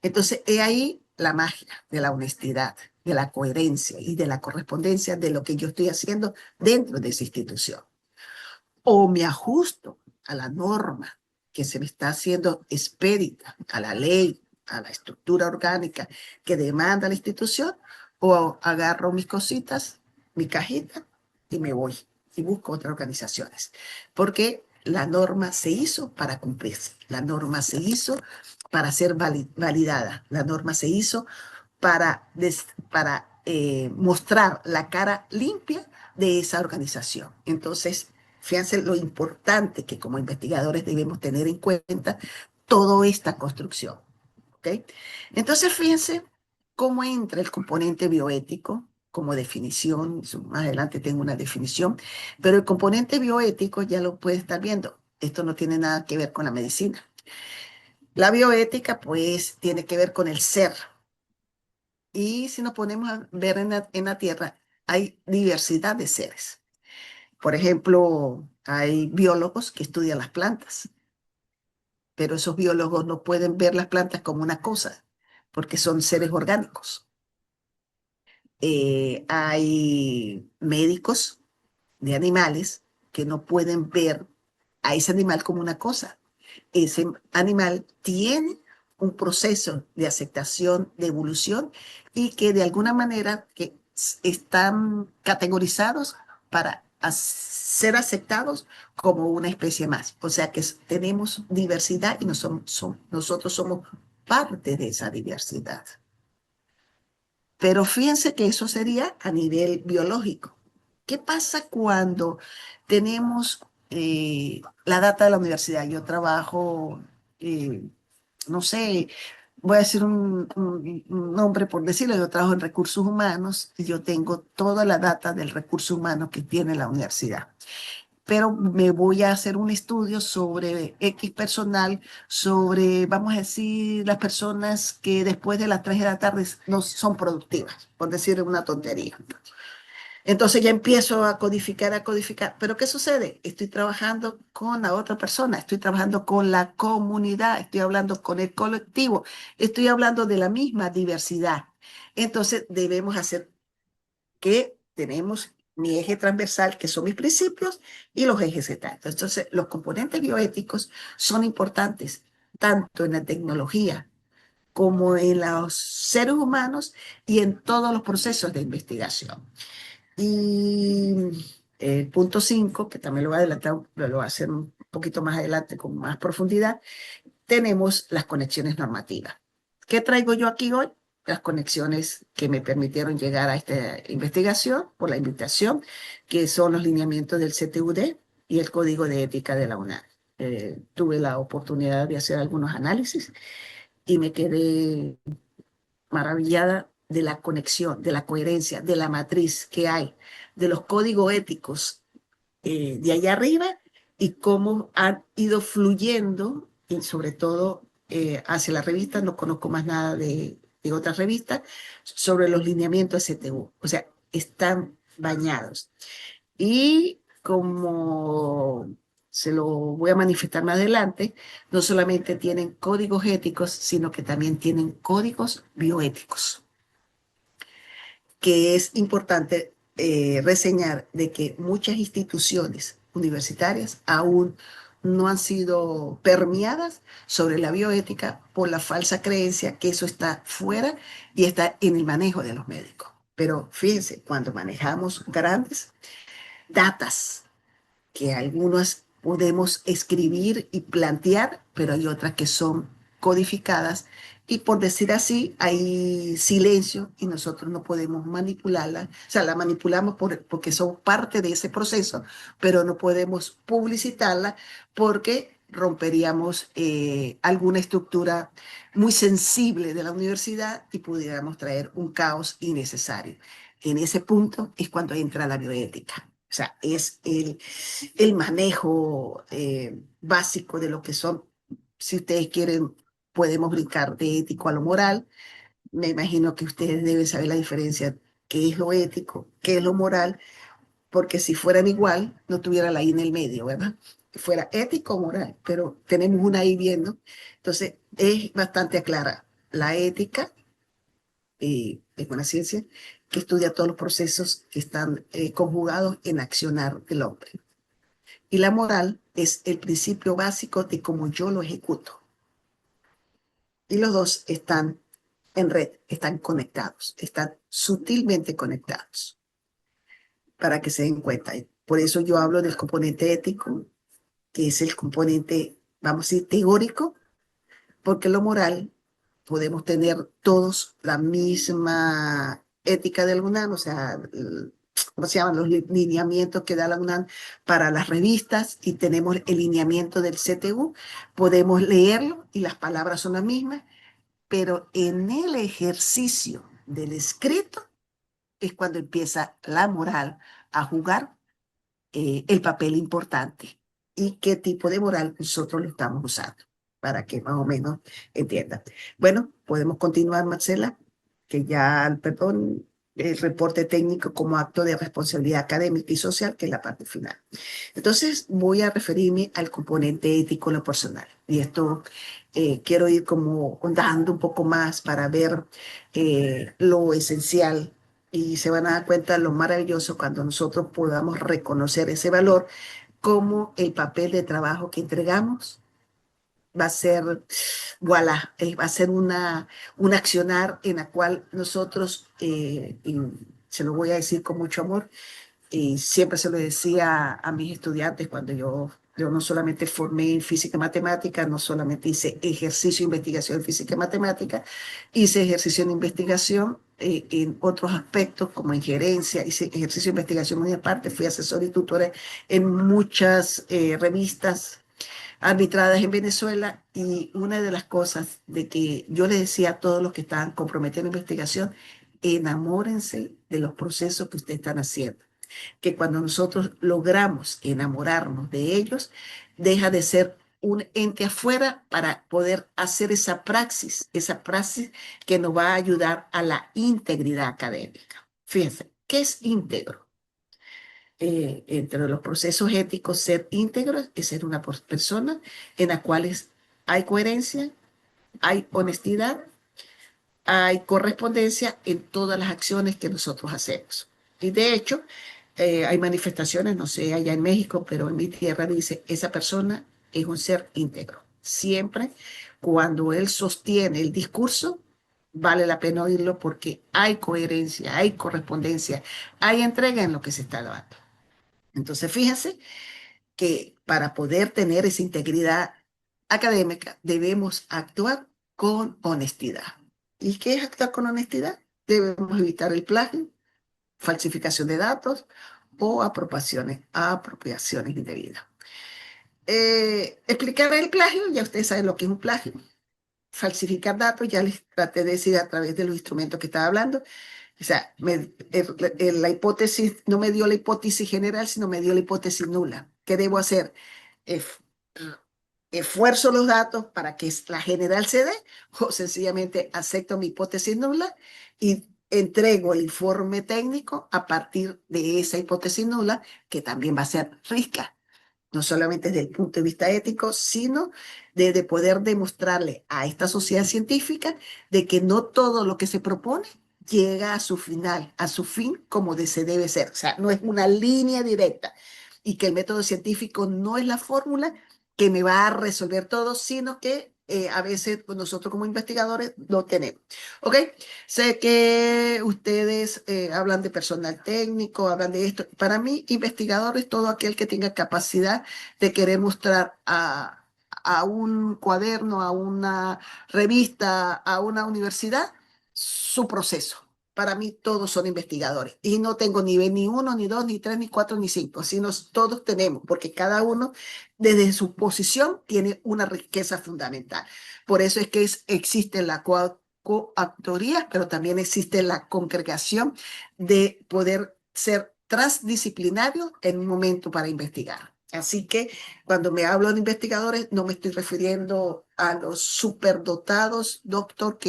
Entonces, he ahí la magia de la honestidad, de la coherencia y de la correspondencia de lo que yo estoy haciendo dentro de esa institución o me ajusto a la norma que se me está haciendo expedita, a la ley, a la estructura orgánica que demanda la institución, o agarro mis cositas, mi cajita y me voy y busco otras organizaciones. Porque la norma se hizo para cumplirse, la norma se hizo para ser validada, la norma se hizo para mostrar la cara limpia de esa organización. Entonces, fíjense lo importante que como investigadores debemos tener en cuenta toda esta construcción. ¿Okay? Entonces, fíjense cómo entra el componente bioético como definición. Más adelante tengo una definición, pero el componente bioético ya lo puede estar viendo. Esto no tiene nada que ver con la medicina. La bioética, pues, tiene que ver con el ser. Y si nos ponemos a ver en la Tierra, hay diversidad de seres. Por ejemplo, hay biólogos que estudian las plantas, pero esos biólogos no pueden ver las plantas como una cosa, porque son seres orgánicos. Hay médicos de animales que no pueden ver a ese animal como una cosa. Ese animal tiene un proceso de aceptación, de evolución y que de alguna manera que están categorizados para ser aceptados como una especie más. O sea que tenemos diversidad y nosotros somos parte de esa diversidad. Pero fíjense que eso sería a nivel biológico. ¿Qué pasa cuando tenemos la data de la universidad? Yo trabajo, eh, no sé, voy a decir un nombre por decirlo, yo trabajo en recursos humanos y yo tengo toda la data del recurso humano que tiene la universidad, pero me voy a hacer un estudio sobre X personal, sobre, vamos a decir, las personas que después de las 3 de la tarde no son productivas, por decir una tontería. Entonces ya empiezo a codificar. Pero ¿qué sucede? Estoy trabajando con la otra persona, estoy trabajando con la comunidad, estoy hablando con el colectivo, estoy hablando de la misma diversidad. Entonces debemos hacer que tenemos mi eje transversal, que son mis principios, y los ejes etarios. Entonces, los componentes bioéticos son importantes, tanto en la tecnología como en los seres humanos y en todos los procesos de investigación. Y El punto 5, que también lo voy a adelantar, lo voy a hacer un poquito más adelante con más profundidad, tenemos las conexiones normativas. ¿Qué traigo yo aquí hoy? Las conexiones que me permitieron llegar a esta investigación por la invitación, que son los lineamientos del CTUD y el Código de Ética de la UNAM. Tuve la oportunidad de hacer algunos análisis y me quedé maravillada de la conexión, de la coherencia, de la matriz que hay, de los códigos éticos de allá arriba y cómo han ido fluyendo, y sobre todo hacia la revista, no conozco más nada de otras revistas, sobre los lineamientos STU. O sea, están bañados. Y como se lo voy a manifestar más adelante, no solamente tienen códigos éticos, sino que también tienen códigos bioéticos, que es importante reseñar de que muchas instituciones universitarias aún no han sido permeadas sobre la bioética por la falsa creencia que eso está fuera y está en el manejo de los médicos. Pero fíjense, cuando manejamos grandes datas, que algunas podemos escribir y plantear, pero hay otras que son codificadas y por decir así, hay silencio y nosotros no podemos manipularla. O sea, la manipulamos porque son parte de ese proceso, pero no podemos publicitarla porque romperíamos alguna estructura muy sensible de la universidad y pudiéramos traer un caos innecesario. En ese punto es cuando entra la bioética. O sea, es el manejo básico de lo que son, si ustedes quieren, podemos brincar de ético a lo moral. Me imagino que ustedes deben saber la diferencia, qué es lo ético, qué es lo moral, porque si fueran igual, no tuviera la I en el medio, ¿verdad? Fuera ético o moral, pero tenemos una I viendo. Entonces, es bastante clara. La ética es una ciencia que estudia todos los procesos que están conjugados en accionar del hombre. Y la moral es el principio básico de cómo yo lo ejecuto. Y los dos están en red, están conectados, están sutilmente conectados para que se den cuenta. Por eso yo hablo del componente ético, que es el componente, vamos a decir, teórico, porque lo moral podemos tener todos la misma ética del UNAM, o sea, ¿cómo se llaman? Los lineamientos que da la UNAM para las revistas y tenemos el lineamiento del CTU, podemos leerlo y las palabras son las mismas, pero en el ejercicio del escrito es cuando empieza la moral a jugar el papel importante y qué tipo de moral nosotros lo estamos usando, para que más o menos entiendan. Bueno, podemos continuar, Marcela, que ya, perdón, el reporte técnico como acto de responsabilidad académica y social, que es la parte final. Entonces, voy a referirme al componente ético, lo personal. Y esto quiero ir como dando un poco más para ver lo esencial y se van a dar cuenta lo maravilloso cuando nosotros podamos reconocer ese valor, como el papel de trabajo que entregamos va a ser, voilà, va a ser un accionar en la cual nosotros, y se lo voy a decir con mucho amor, y siempre se lo decía a mis estudiantes cuando yo no solamente formé en física y matemática, no solamente hice ejercicio de investigación en física y matemática, hice ejercicio de investigación en otros aspectos como en gerencia, hice ejercicio de investigación muy aparte, fui asesor y tutora en muchas revistas arbitradas en Venezuela y una de las cosas de que yo le decía a todos los que estaban comprometidos en investigación, enamórense de los procesos que ustedes están haciendo, que cuando nosotros logramos enamorarnos de ellos, deja de ser un ente afuera para poder hacer esa praxis que nos va a ayudar a la integridad académica. Fíjense, ¿qué es íntegro? Entre los procesos éticos, ser íntegro es ser una persona en la cual hay coherencia, hay honestidad, hay correspondencia en todas las acciones que nosotros hacemos. Y de hecho, hay manifestaciones, no sé, allá en México, pero en mi tierra dice, esa persona es un ser íntegro. Siempre cuando él sostiene el discurso, vale la pena oírlo porque hay coherencia, hay correspondencia, hay entrega en lo que se está dando. Entonces, fíjense que para poder tener esa integridad académica debemos actuar con honestidad. ¿Y qué es actuar con honestidad? Debemos evitar el plagio, falsificación de datos o apropiaciones indebidas. Explicar el plagio, ya ustedes saben lo que es un plagio. Falsificar datos, ya les traté de decir a través de los instrumentos que estaba hablando. O sea, la hipótesis no me dio la hipótesis general, sino me dio la hipótesis nula. ¿Qué debo hacer? Ef- Esfuerzo los datos para que la general se dé o sencillamente acepto mi hipótesis nula y entrego el informe técnico a partir de esa hipótesis nula que también va a ser rica no solamente desde el punto de vista ético, sino de poder demostrarle a esta sociedad científica de que no todo lo que se propone llega a su final, a su fin como se debe ser. O sea, no es una línea directa y que el método científico no es la fórmula que me va a resolver todo, sino que a veces pues, nosotros como investigadores lo tenemos. ¿Ok? Sé que ustedes hablan de personal técnico, hablan de esto. Para mí, investigador es todo aquel que tenga capacidad de querer mostrar a un cuaderno, a una revista, a una universidad, su proceso. Para mí todos son investigadores y no tengo ni uno, ni dos, ni tres, ni cuatro, ni cinco, sino todos tenemos, porque cada uno desde su posición tiene una riqueza fundamental. Por eso es que existe la coautoría, pero también existe la congregación de poder ser transdisciplinario en un momento para investigar. Así que cuando me hablo de investigadores, no me estoy refiriendo a los superdotados, doctor,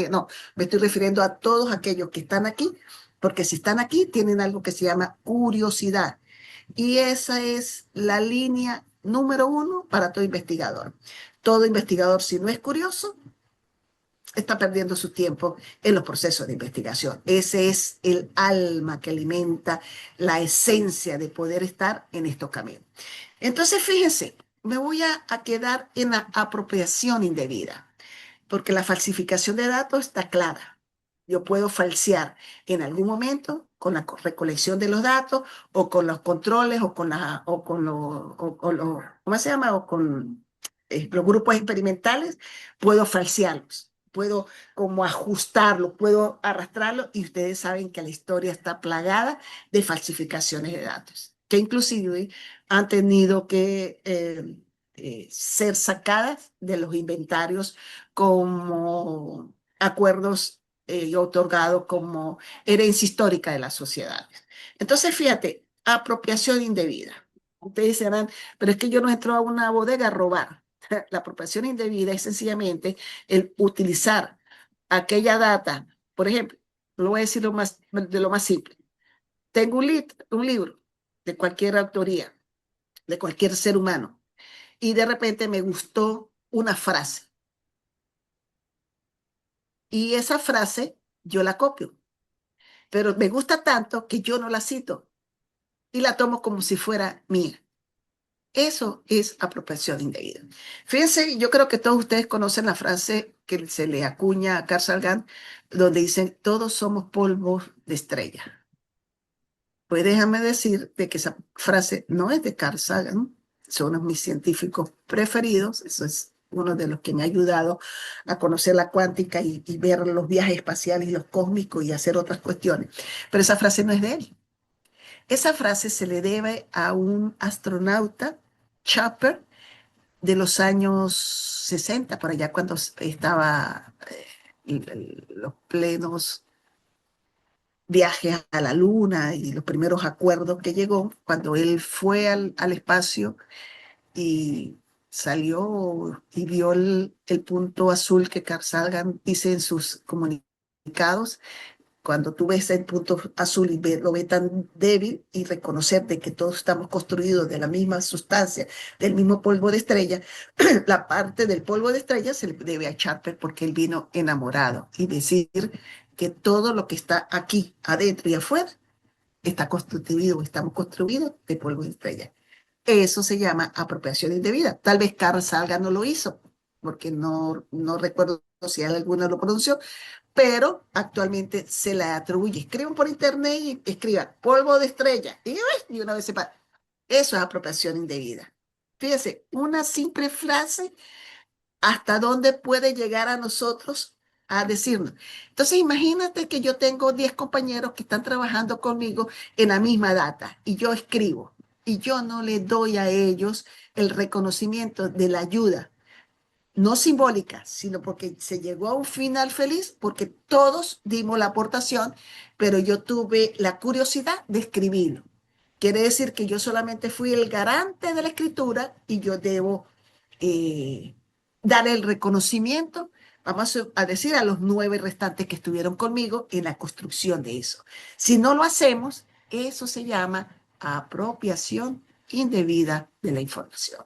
no, me estoy refiriendo a todos aquellos que están aquí, porque si están aquí, tienen algo que se llama curiosidad. Y esa es la línea número uno para todo investigador. Todo investigador, si no es curioso, está perdiendo su tiempo en los procesos de investigación. Ese es el alma que alimenta la esencia de poder estar en estos caminos. Entonces, fíjense, me voy a quedar en la apropiación indebida, porque la falsificación de datos está clara. Yo puedo falsear en algún momento con la recolección de los datos o con los controles o con, o con los, ¿cómo se llama? O con los grupos experimentales, puedo falsearlos, puedo como ajustarlo, puedo arrastrarlo y ustedes saben que la historia está plagada de falsificaciones de datos, que inclusive han tenido que ser sacadas de los inventarios como acuerdos otorgados como herencia histórica de las sociedades. Entonces, fíjate, apropiación indebida. Ustedes dirán, pero es que yo no entro a una bodega a robar. La apropiación indebida es sencillamente el utilizar aquella data. Por ejemplo, lo voy a decir de lo más simple. Tengo un libro de cualquier autoría, de cualquier ser humano, y de repente me gustó una frase. Y esa frase yo la copio, pero me gusta tanto que yo no la cito y la tomo como si fuera mía. Eso es apropiación indebida. Fíjense, yo creo que todos ustedes conocen la frase que se le acuña a Carl Sagan, donde dicen, todos somos polvos de estrella. Pues déjame decirte que esa frase no es de Carl Sagan, son uno de mis científicos preferidos, eso es uno de los que me ha ayudado a conocer la cuántica y ver los viajes espaciales y los cósmicos y hacer otras cuestiones. Pero esa frase no es de él. Esa frase se le debe a un astronauta, Chopper, de los años 60, por allá cuando estaba los plenos viajes a la luna y los primeros acuerdos que llegó, cuando él fue al espacio y salió y vio el punto azul que Carl Sagan dice en sus comunicados, cuando tú ves el punto azul y lo ves tan débil y reconocer de que todos estamos construidos de la misma sustancia, del mismo polvo de estrella, la parte del polvo de estrella se le debe a Charper porque él vino enamorado y decir que todo lo que está aquí, adentro y afuera, está constituido, estamos construidos de polvo de estrella. Eso se llama apropiación indebida. Tal vez Carl Sagan no lo hizo, porque no recuerdo si alguno lo pronunció, pero actualmente se le atribuye. Escriban por internet y escriban polvo de estrella. Y una vez sepa, eso es apropiación indebida. Fíjense, una simple frase hasta dónde puede llegar a nosotros a decirnos. Entonces, imagínate que yo tengo 10 compañeros que están trabajando conmigo en la misma data y yo escribo y yo no le doy a ellos el reconocimiento de la ayuda, no simbólica, sino porque se llegó a un final feliz, porque todos dimos la aportación, pero yo tuve la curiosidad de escribirlo. Quiere decir que yo solamente fui el garante de la escritura y yo debo eh, dar el reconocimiento, vamos a decir, a los 9 restantes que estuvieron conmigo en la construcción de eso. Si no lo hacemos, eso se llama apropiación indebida de la información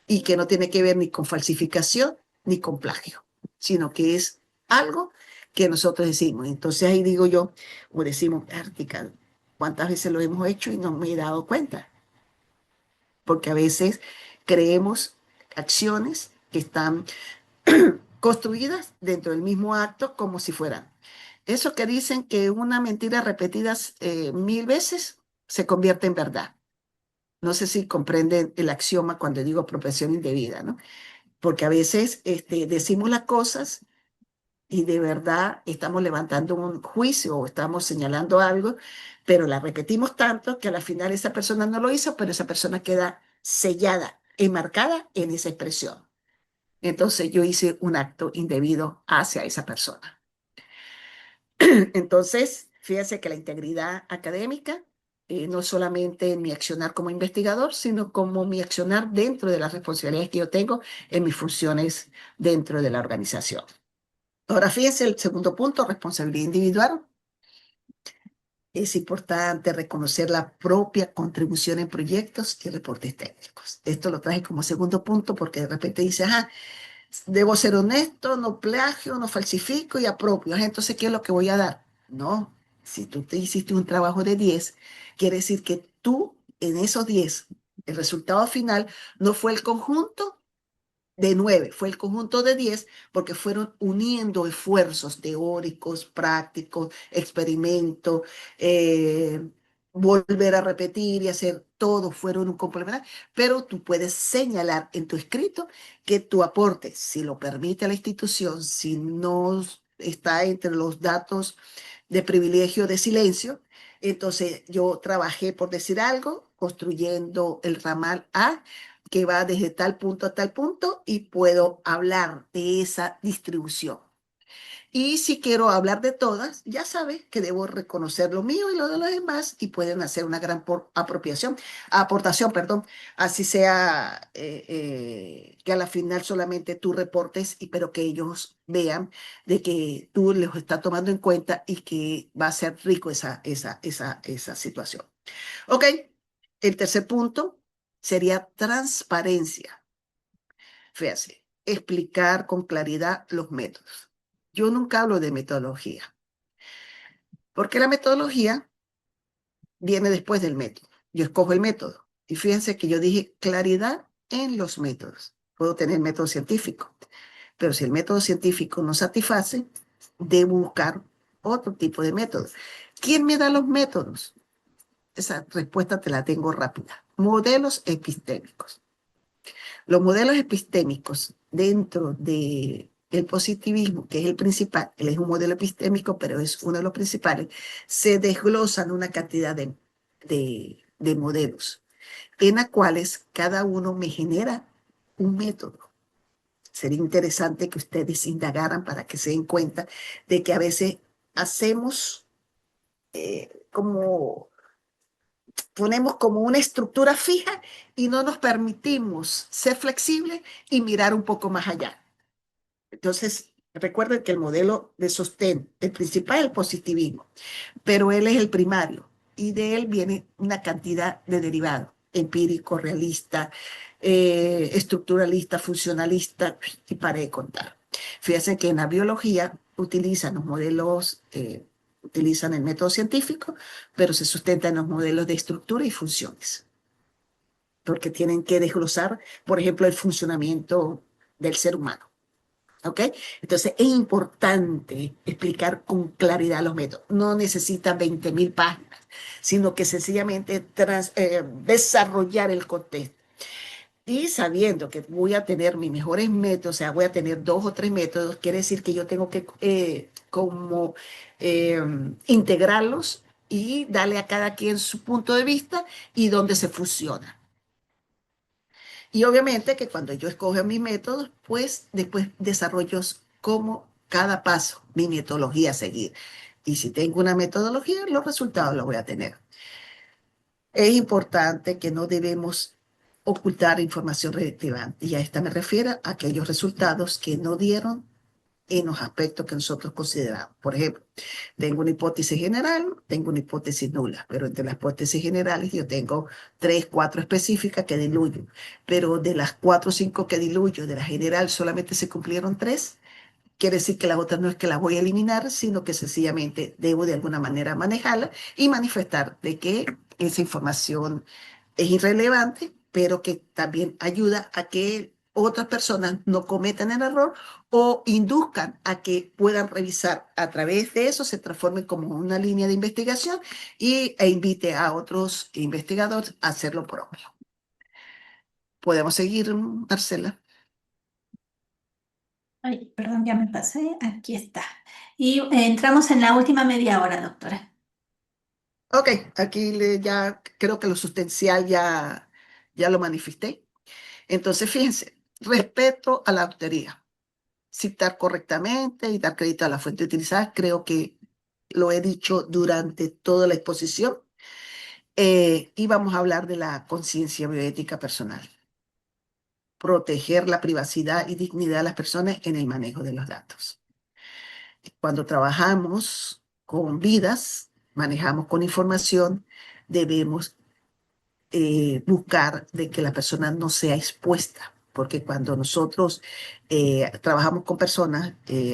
y que no tiene que ver ni con falsificación ni con plagio, sino que es algo que nosotros decimos. Entonces ahí digo yo, o decimos, Ártica, ¿cuántas veces lo hemos hecho y no me he dado cuenta? Porque a veces creemos acciones que están construidas dentro del mismo acto como si fueran. Eso que dicen que una mentira repetida 1000 veces se convierte en verdad. No sé si comprenden el axioma cuando digo apropiación indebida, ¿no? Porque a veces decimos las cosas y de verdad estamos levantando un juicio o estamos señalando algo, pero la repetimos tanto que a la final esa persona no lo hizo, pero esa persona queda sellada, enmarcada en esa expresión. Entonces yo hice un acto indebido hacia esa persona. Entonces, fíjense que la integridad académica no solamente en mi accionar como investigador, sino como mi accionar dentro de las responsabilidades que yo tengo en mis funciones dentro de la organización. Ahora, fíjense el segundo punto, responsabilidad individual. Es importante reconocer la propia contribución en proyectos y reportes técnicos. Esto lo traje como segundo punto porque de repente dice, ah, debo ser honesto, no plagio, no falsifico y apropio. Entonces, ¿qué es lo que voy a dar? No, si tú te hiciste un trabajo de 10, quiere decir que tú en esos 10, el resultado final no fue el conjunto de 9, fue el conjunto de 10 porque fueron uniendo esfuerzos teóricos, prácticos, experimentos, volver a repetir y hacer todo, fueron un complemento, pero tú puedes señalar en tu escrito que tu aporte, si lo permite la institución, si no está entre los datos de privilegio de silencio, entonces yo trabajé, por decir algo, construyendo el ramal A que va desde tal punto a tal punto y puedo hablar de esa distribución. Y si quiero hablar de todas, ya sabes que debo reconocer lo mío y lo de los demás y pueden hacer una gran aportación, perdón, así sea que a la final solamente tú reportes, pero que ellos vean de que tú los estás tomando en cuenta y que va a ser rico esa situación. Ok, el tercer punto sería transparencia. Fíjate, explicar con claridad los métodos. Yo nunca hablo de metodología, porque la metodología viene después del método. Yo escojo el método. Y fíjense que yo dije claridad en los métodos. Puedo tener método científico, pero si el método científico no satisface, debo buscar otro tipo de método. ¿Quién me da los métodos? Esa respuesta te la tengo rápida. Modelos epistémicos. Los modelos epistémicos dentro del positivismo, que es el principal, él es un modelo epistémico, pero es uno de los principales, se desglosan una cantidad de modelos, en las cuales cada uno me genera un método. Sería interesante que ustedes indagaran para que se den cuenta de que a veces hacemos como ponemos como una estructura fija y no nos permitimos ser flexibles y mirar un poco más allá. Entonces, recuerden que el modelo de sostén, el principal es el positivismo, pero él es el primario y de él viene una cantidad de derivados, empírico, realista, estructuralista, funcionalista, y paré de contar. Fíjense que en la biología utilizan los modelos, utilizan el método científico, pero se sustentan en los modelos de estructura y funciones, porque tienen que desglosar, por ejemplo, el funcionamiento del ser humano. ¿Ok? Entonces es importante explicar con claridad los métodos. No necesita 20.000 páginas, sino que sencillamente desarrollar el contexto. Y sabiendo que voy a tener mis mejores métodos, o sea, voy a tener 2 o 3 métodos, quiere decir que yo tengo que como eh, integrarlos y darle a cada quien su punto de vista y dónde se fusiona. Y obviamente que cuando yo escojo mis métodos, pues después desarrollo como cada paso, mi metodología a seguir. Y si tengo una metodología, los resultados los voy a tener. Es importante que no debemos ocultar información relevante. Y a esta me refiero a aquellos resultados que no dieron en los aspectos que nosotros consideramos. Por ejemplo, tengo una hipótesis general, tengo una hipótesis nula, pero entre las hipótesis generales yo tengo 3, 4 específicas que diluyo, pero de las 4 o 5 que diluyo, de la general solamente se cumplieron 3. Quiere decir que las otras no es que las voy a eliminar, sino que sencillamente debo de alguna manera manejarla y manifestar de que esa información es irrelevante, pero que también ayuda a que otras personas no cometan el error o induzcan a que puedan revisar a través de eso, se transforme como una línea de investigación e invite a otros investigadores a hacer lo propio. ¿Podemos seguir, Marcela? Ay, perdón, ya me pasé. Aquí está. Y entramos en la última media hora, doctora. Ok, aquí ya creo que lo sustancial ya lo manifesté. Entonces, fíjense, respeto a la autoría, citar correctamente y dar crédito a la fuente utilizada, creo que lo he dicho durante toda la exposición. Y vamos a hablar de la conciencia bioética personal, proteger la privacidad y dignidad de las personas en el manejo de los datos. Cuando trabajamos con vidas, manejamos con información, debemos buscar de que la persona no sea expuesta, porque cuando nosotros trabajamos con personas,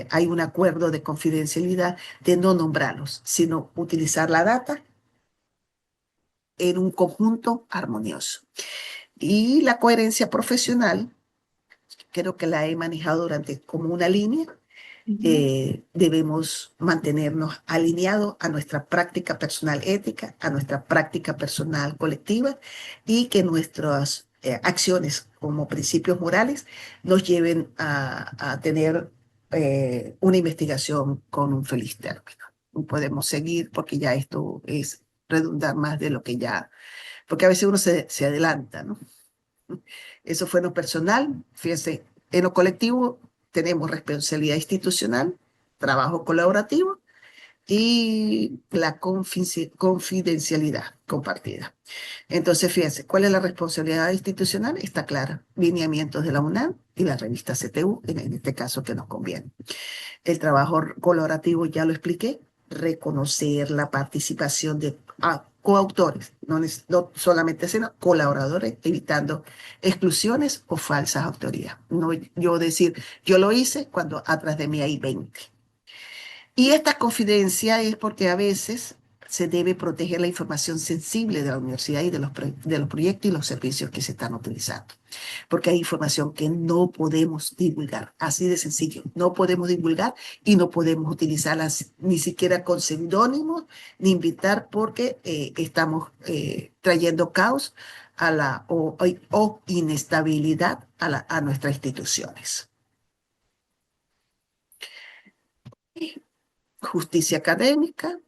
hay un acuerdo de confidencialidad de no nombrarlos, sino utilizar la data en un conjunto armonioso. Y la coherencia profesional, creo que la he manejado durante como una línea. Ujú. Debemos mantenernos alineados a nuestra práctica personal ética, a nuestra práctica personal colectiva y que nuestras acciones como principios morales nos lleven a tener una investigación con un feliz término. No podemos seguir porque ya esto es redundar más de lo que ya, porque a veces uno se adelanta, ¿no? Eso fue en lo personal. Fíjense, en lo colectivo tenemos responsabilidad institucional, trabajo colaborativo y la confidencialidad compartida. Entonces, fíjense, ¿cuál es la responsabilidad institucional? Está clara. Lineamientos de la UNAM y la revista CTU, en este caso que nos conviene. El trabajo colaborativo, ya lo expliqué, reconocer la participación de coautores, no solamente sino colaboradores, evitando exclusiones o falsas autorías. No yo decir, yo lo hice cuando atrás de mí hay 20. Y esta confidencia es porque a veces se debe proteger la información sensible de la universidad y de los proyectos y los servicios que se están utilizando. Porque hay información que no podemos divulgar, así de sencillo. No podemos divulgar y no podemos utilizarla ni siquiera con seudónimos, ni invitar porque estamos trayendo caos o inestabilidad a nuestras instituciones. Justicia académica,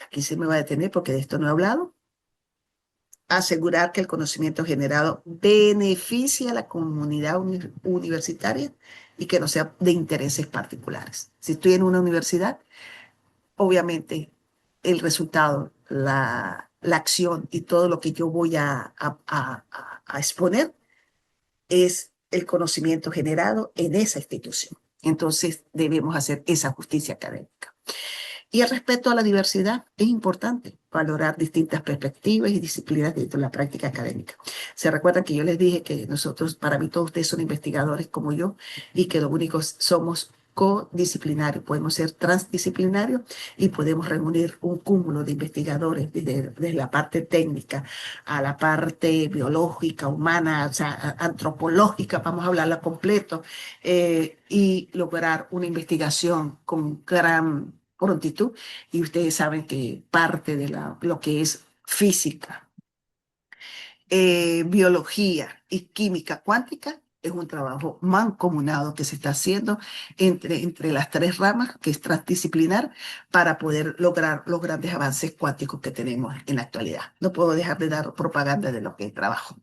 aquí se me va a detener porque de esto no he hablado. Asegurar que el conocimiento generado beneficie a la comunidad universitaria y que no sea de intereses particulares. Si estoy en una universidad, obviamente el resultado, la acción y todo lo que yo voy a exponer es el conocimiento generado en esa institución. Entonces debemos hacer esa justicia académica. Y el respeto a la diversidad es importante, valorar distintas perspectivas y disciplinas dentro de la práctica académica. Se recuerdan que yo les dije que nosotros, para mí todos ustedes son investigadores como yo y que los únicos somos codisciplinarios, podemos ser transdisciplinarios y podemos reunir un cúmulo de investigadores desde la parte técnica a la parte biológica, humana, o sea, antropológica, vamos a hablarla completo, y lograr una investigación con gran prontitud. Y ustedes saben que parte de lo que es física, biología y química cuántica es un trabajo mancomunado que se está haciendo entre las tres ramas, que es transdisciplinar, para poder lograr los grandes avances cuánticos que tenemos en la actualidad. No puedo dejar de dar propaganda de lo que trabajo.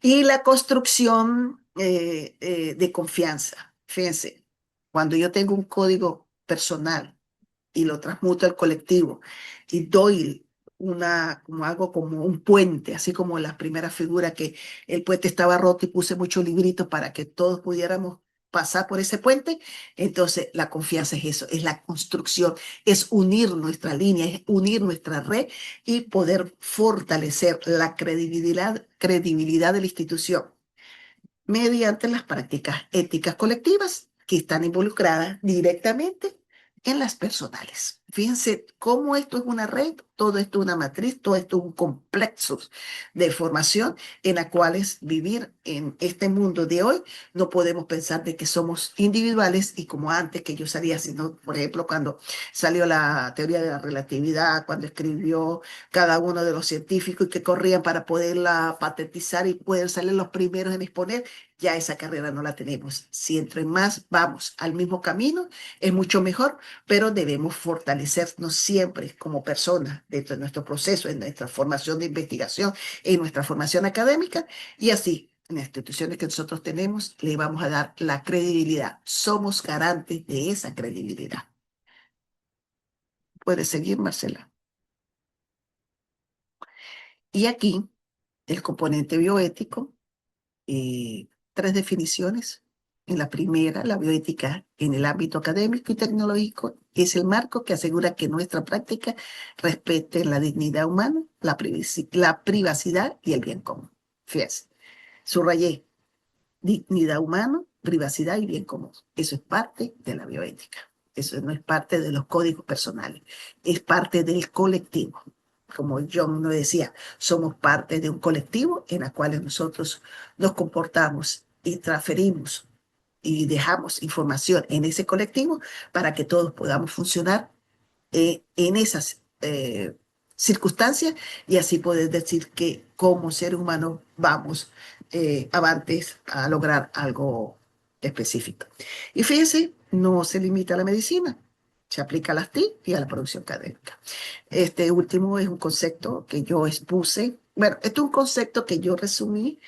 Y la construcción de confianza. Fíjense, cuando yo tengo un código personal y lo transmuto al colectivo y doy como algo como un puente, así como la primera figura que el puente estaba roto y puse muchos libritos para que todos pudiéramos pasar por ese puente. Entonces la confianza es eso, es la construcción, es unir nuestra línea, es unir nuestra red y poder fortalecer la credibilidad de la institución mediante las prácticas éticas colectivas que están involucradas directamente en las personales. Fíjense cómo esto es una red, todo esto es una matriz, todo esto es un complejo de formación en la cual es vivir en este mundo de hoy. No podemos pensar de que somos individuales y como antes que yo salía, sino, por ejemplo, cuando salió la teoría de la relatividad, cuando escribió cada uno de los científicos que corrían para poderla patentizar y poder salir los primeros en exponer, ya esa carrera no la tenemos. Si entre más vamos al mismo camino, es mucho mejor, pero debemos fortalecernos siempre como personas dentro de nuestro proceso, en nuestra formación de investigación, en nuestra formación académica, y así en las instituciones que nosotros tenemos le vamos a dar la credibilidad. Somos garantes de esa credibilidad. Puede seguir, Marcela. Y aquí el componente bioético, tres definiciones. En la primera, la bioética en el ámbito académico y tecnológico es el marco que asegura que nuestra práctica respete la dignidad humana, la privacidad y el bien común. Fíjense, subrayé dignidad humana, privacidad y bien común. Eso es parte de la bioética. Eso no es parte de los códigos personales, es parte del colectivo. Como John nos decía, somos parte de un colectivo en el cual nosotros nos comportamos y transferimos y dejamos información en ese colectivo para que todos podamos funcionar en esas circunstancias y así poder decir que como ser humano vamos avantes a lograr algo específico. Y fíjense, no se limita a la medicina, se aplica a las TIC y a la producción académica. Este último es un concepto que yo expuse, bueno, este es un concepto que yo resumí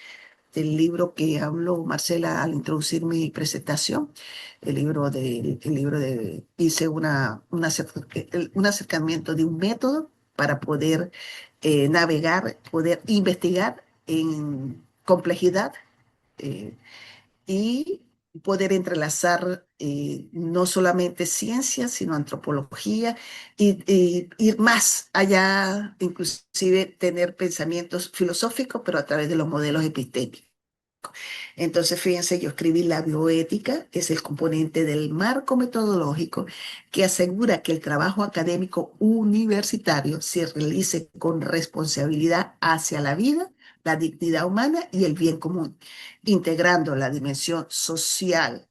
del libro que habló Marcela al introducir mi presentación, hice un acercamiento de un método para poder navegar, poder investigar en complejidad eh, y poder entrelazar no solamente ciencia, sino antropología y ir más allá, inclusive tener pensamientos filosóficos, pero a través de los modelos epistémicos. Entonces, fíjense, yo escribí la bioética, que es el componente del marco metodológico que asegura que el trabajo académico universitario se realice con responsabilidad hacia la vida, la dignidad humana y el bien común, integrando la dimensión social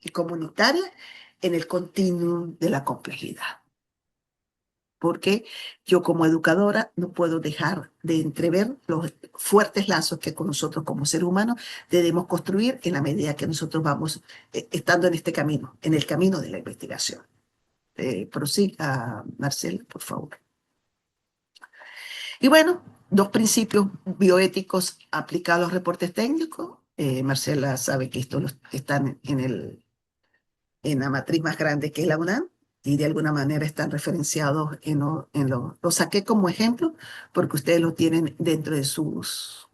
y comunitaria en el continuum de la complejidad, porque yo como educadora no puedo dejar de entrever los fuertes lazos que con nosotros como ser humano debemos construir en la medida que nosotros vamos estando en este camino, en el camino de la investigación. Prosiga, Marcela, por favor. Y bueno, dos principios bioéticos aplicados a los reportes técnicos. Marcela sabe que estos están en la matriz más grande que es la UNAM y de alguna manera están referenciados los saqué como ejemplo porque ustedes lo tienen dentro de sus,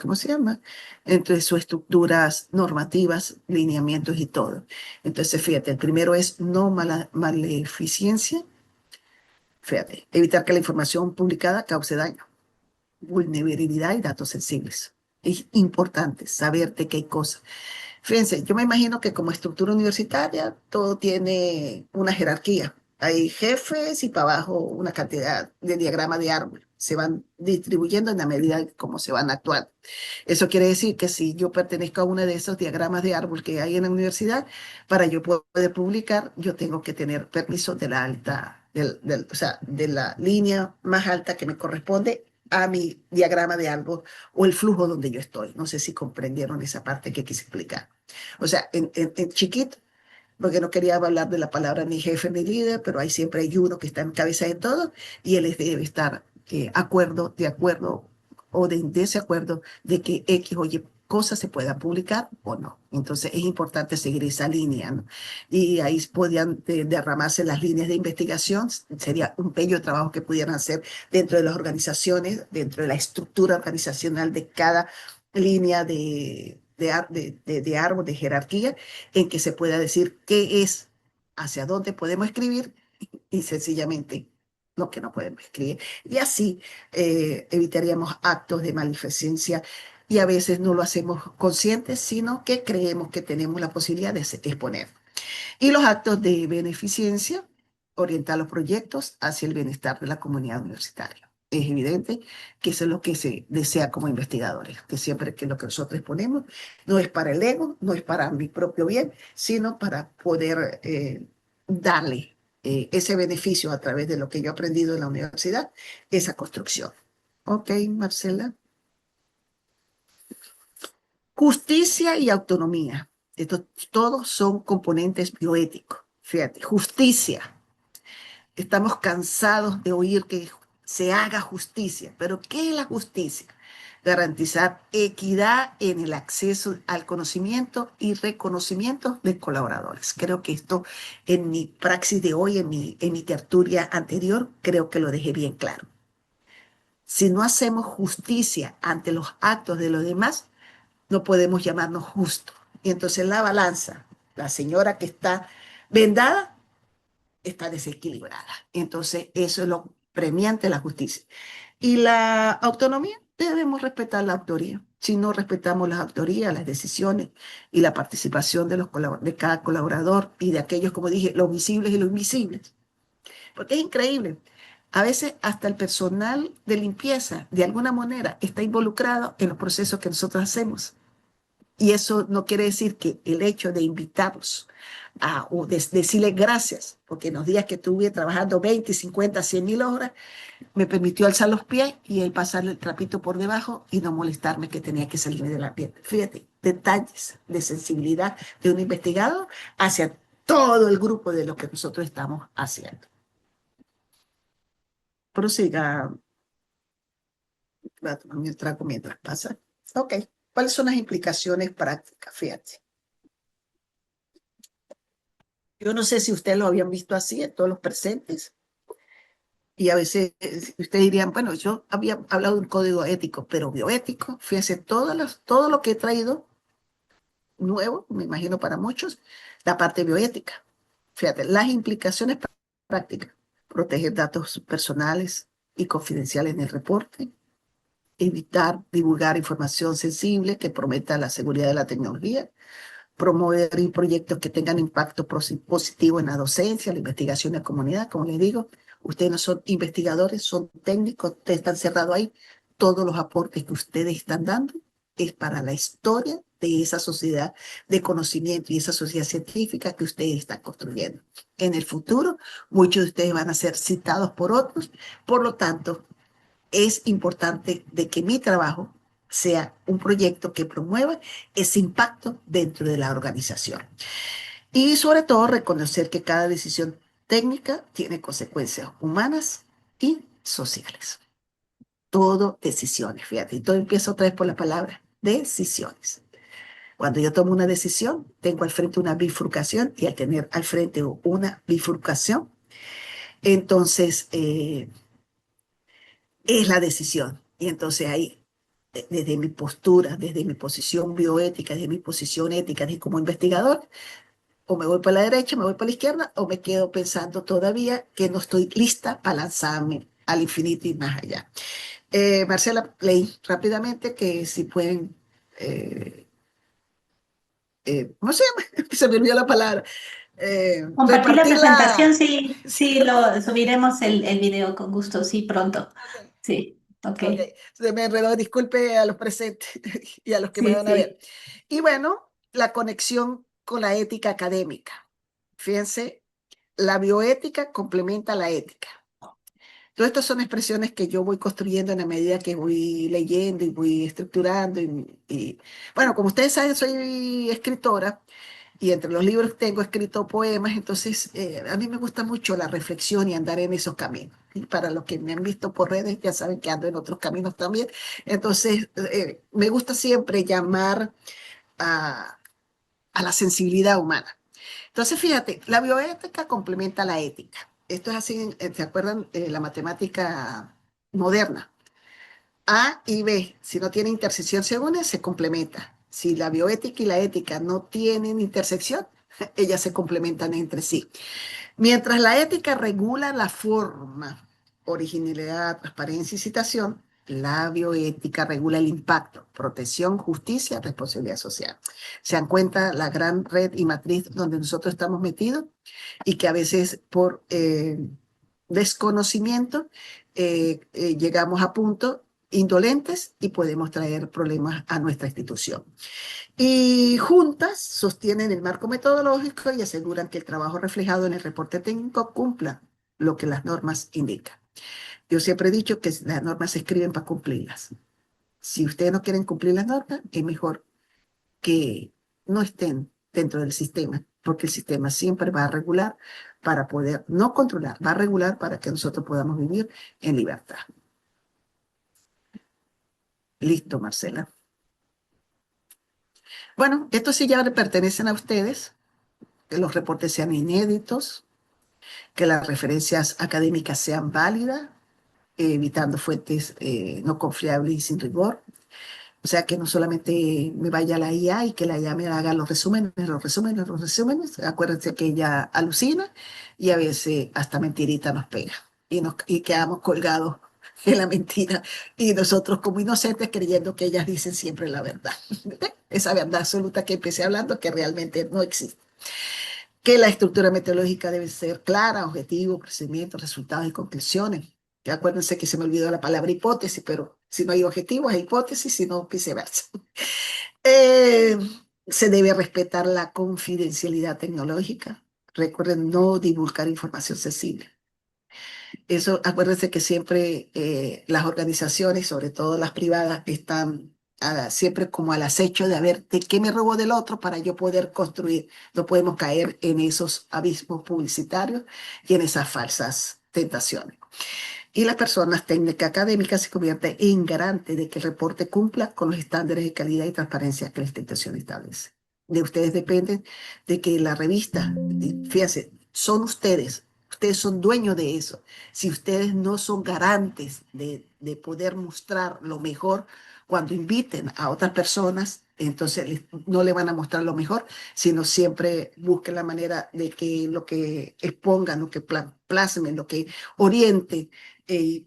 ¿cómo se llama? Dentro de sus estructuras normativas, lineamientos y todo. Entonces, fíjate, el primero es no maleficencia, fíjate, evitar que la información publicada cause daño, vulnerabilidad y datos sensibles. Es importante saber de qué hay cosas. Fíjense, yo me imagino que como estructura universitaria todo tiene una jerarquía. Hay jefes y para abajo una cantidad de diagramas de árbol. Se van distribuyendo en la medida como se van actuando. Eso quiere decir que si yo pertenezco a uno de esos diagramas de árbol que hay en la universidad, para yo poder publicar, yo tengo que tener permiso de la alta, o sea, de la línea más alta que me corresponde a mi diagrama de árbol o el flujo donde yo estoy. No sé si comprendieron esa parte que quise explicar. O sea, en chiquito, porque no quería hablar de la palabra ni jefe ni líder, pero ahí siempre hay uno que está en cabeza de todo y él debe estar de acuerdo o de desacuerdo de que X o Y cosa se pueda publicar o no. Entonces es importante seguir esa línea, ¿no? Y ahí podían derramarse las líneas de investigación, sería un bello trabajo que pudieran hacer dentro de las organizaciones, dentro de la estructura organizacional de cada línea de árbol, de jerarquía, en que se pueda decir qué es, hacia dónde podemos escribir y sencillamente lo que no podemos escribir. Y así evitaríamos actos de maleficencia y a veces no lo hacemos conscientes, sino que creemos que tenemos la posibilidad de exponer. Y los actos de beneficencia, orientar los proyectos hacia el bienestar de la comunidad universitaria. Es evidente que eso es lo que se desea como investigadores, que siempre que lo que nosotros exponemos no es para el ego, no es para mi propio bien, sino para poder darle ese beneficio a través de lo que yo he aprendido en la universidad, esa construcción. Ok, Marcela. Justicia y autonomía. Esto, todos son componentes bioéticos. Fíjate, justicia. Estamos cansados de oír que se haga justicia, pero ¿qué es la justicia? Garantizar equidad en el acceso al conocimiento y reconocimiento de colaboradores. Creo que esto en mi praxis de hoy, en mi tertulia anterior, creo que lo dejé bien claro. Si no hacemos justicia ante los actos de los demás, no podemos llamarnos justos. Y entonces la balanza, la señora que está vendada, está desequilibrada. Entonces, eso es lo premiante de la justicia. Y la autonomía, debemos respetar la autoría. Si no respetamos las autorías, las decisiones y la participación de cada colaborador y de aquellos, como dije, los visibles y los invisibles. Porque es increíble. A veces hasta el personal de limpieza, de alguna manera, está involucrado en los procesos que nosotros hacemos. Y eso no quiere decir que el hecho de invitarlos o de decirles gracias, porque en los días que estuve trabajando 20, 50, 100 mil horas, me permitió alzar los pies y el pasarle el trapito por debajo y no molestarme que tenía que salirme de la piel. Fíjate, detalles de sensibilidad de un investigado hacia todo el grupo de lo que nosotros estamos haciendo. Prosiga, voy a tomar mi trago mientras pasa. Ok, ¿cuáles son las implicaciones prácticas? Fíjate. Yo no sé si ustedes lo habían visto así en todos los presentes. Y a veces ustedes dirían, bueno, yo había hablado de un código ético, pero bioético, fíjense, todo lo que he traído nuevo, me imagino para muchos, la parte bioética. Fíjate, las implicaciones prácticas, proteger datos personales y confidenciales en el reporte, evitar divulgar información sensible que prometa la seguridad de la tecnología, promover proyectos que tengan impacto positivo en la docencia, la investigación en la comunidad, como les digo. Ustedes no son investigadores, son técnicos, ustedes están cerrados ahí. Todos los aportes que ustedes están dando es para la historia de esa sociedad de conocimiento y esa sociedad científica que ustedes están construyendo. En el futuro, muchos de ustedes van a ser citados por otros, por lo tanto, es importante de que mi trabajo sea un proyecto que promueva ese impacto dentro de la organización. Y sobre todo reconocer que cada decisión técnica tiene consecuencias humanas y sociales. Todo decisiones, fíjate, y todo empieza otra vez por la palabra decisiones. Cuando yo tomo una decisión, tengo al frente una bifurcación y al tener al frente una bifurcación, entonces es la decisión. Y entonces ahí, desde mi postura, desde mi posición bioética, desde mi posición ética, desde como investigador, o me voy para la derecha, me voy para la izquierda, o me quedo pensando todavía que no estoy lista para lanzarme al infinito y más allá. Marcela, leí rápidamente que si pueden ¿cómo se llama? Se me olvidó la palabra. Compartir la presentación, Repartirla. sí, sí, lo subiremos el video con gusto, sí, pronto. Ok, Sí, ok. ok, se me enredó, disculpe a los presentes y a los que me Sí, van a ver. sí. Y bueno, la conexión con la ética académica. Fíjense, la bioética complementa la ética. Todas estas son expresiones que yo voy construyendo en la medida que voy leyendo y voy estructurando. Bueno, como ustedes saben, soy escritora y entre los libros tengo escrito poemas, entonces a mí me gusta mucho la reflexión y andar en esos caminos. Y para los que me han visto por redes ya saben que ando en otros caminos también. Entonces, me gusta siempre llamar a, a la sensibilidad humana. Entonces, fíjate, la bioética complementa la ética. Esto es así, ¿se acuerdan? La matemática moderna. A y B, si no tiene intersección, se une, se complementa. Si la bioética y la ética no tienen intersección, ellas se complementan entre sí. Mientras la ética regula la forma, originalidad, transparencia y citación, la bioética regula el impacto, protección, justicia, responsabilidad social. Se dan cuenta la gran red y matriz donde nosotros estamos metidos y que a veces por desconocimiento llegamos a puntos indolentes y podemos traer problemas a nuestra institución. Y juntas sostienen el marco metodológico y aseguran que el trabajo reflejado en el reporte técnico cumpla lo que las normas indican. Yo siempre he dicho que las normas se escriben para cumplirlas. Si ustedes no quieren cumplir las normas, es mejor que no estén dentro del sistema, porque el sistema siempre va a regular para poder, no controlar, va a regular para que nosotros podamos vivir en libertad. Listo, Marcela. Bueno, estos sí ya le pertenecen a ustedes, que los reportes sean inéditos, que las referencias académicas sean válidas, evitando fuentes no confiables y sin rigor. O sea, que no solamente me vaya a la IA y que la IA me haga los resúmenes, los resúmenes, los resúmenes. Acuérdense que ella alucina y a veces hasta mentirita nos pega y quedamos colgados en la mentira y nosotros como inocentes creyendo que ellas dicen siempre la verdad. Esa verdad absoluta que empecé hablando que realmente no existe. Que la estructura metodológica debe ser clara, objetivo, procedimientos, resultados y conclusiones. Que acuérdense que se me olvidó la palabra hipótesis, pero si no hay objetivos, hay hipótesis, si no, viceversa. Eh, Se debe respetar la confidencialidad tecnológica. Recuerden no divulgar información sensible. Eso, acuérdense que siempre las organizaciones, sobre todo las privadas, están siempre como al acecho de a ver de qué me robo del otro para yo poder construir. No podemos caer en esos abismos publicitarios y en esas falsas tentaciones. Y las personas técnicas académicas se convierten en garantes de que el reporte cumpla con los estándares de calidad y transparencia que la institución establece. De ustedes depende de que la revista, fíjense, son ustedes, ustedes son dueños de eso. Si ustedes no son garantes de poder mostrar lo mejor, cuando inviten a otras personas, entonces no le van a mostrar lo mejor, sino siempre busquen la manera de que lo que expongan, lo que plasmen, lo que orienten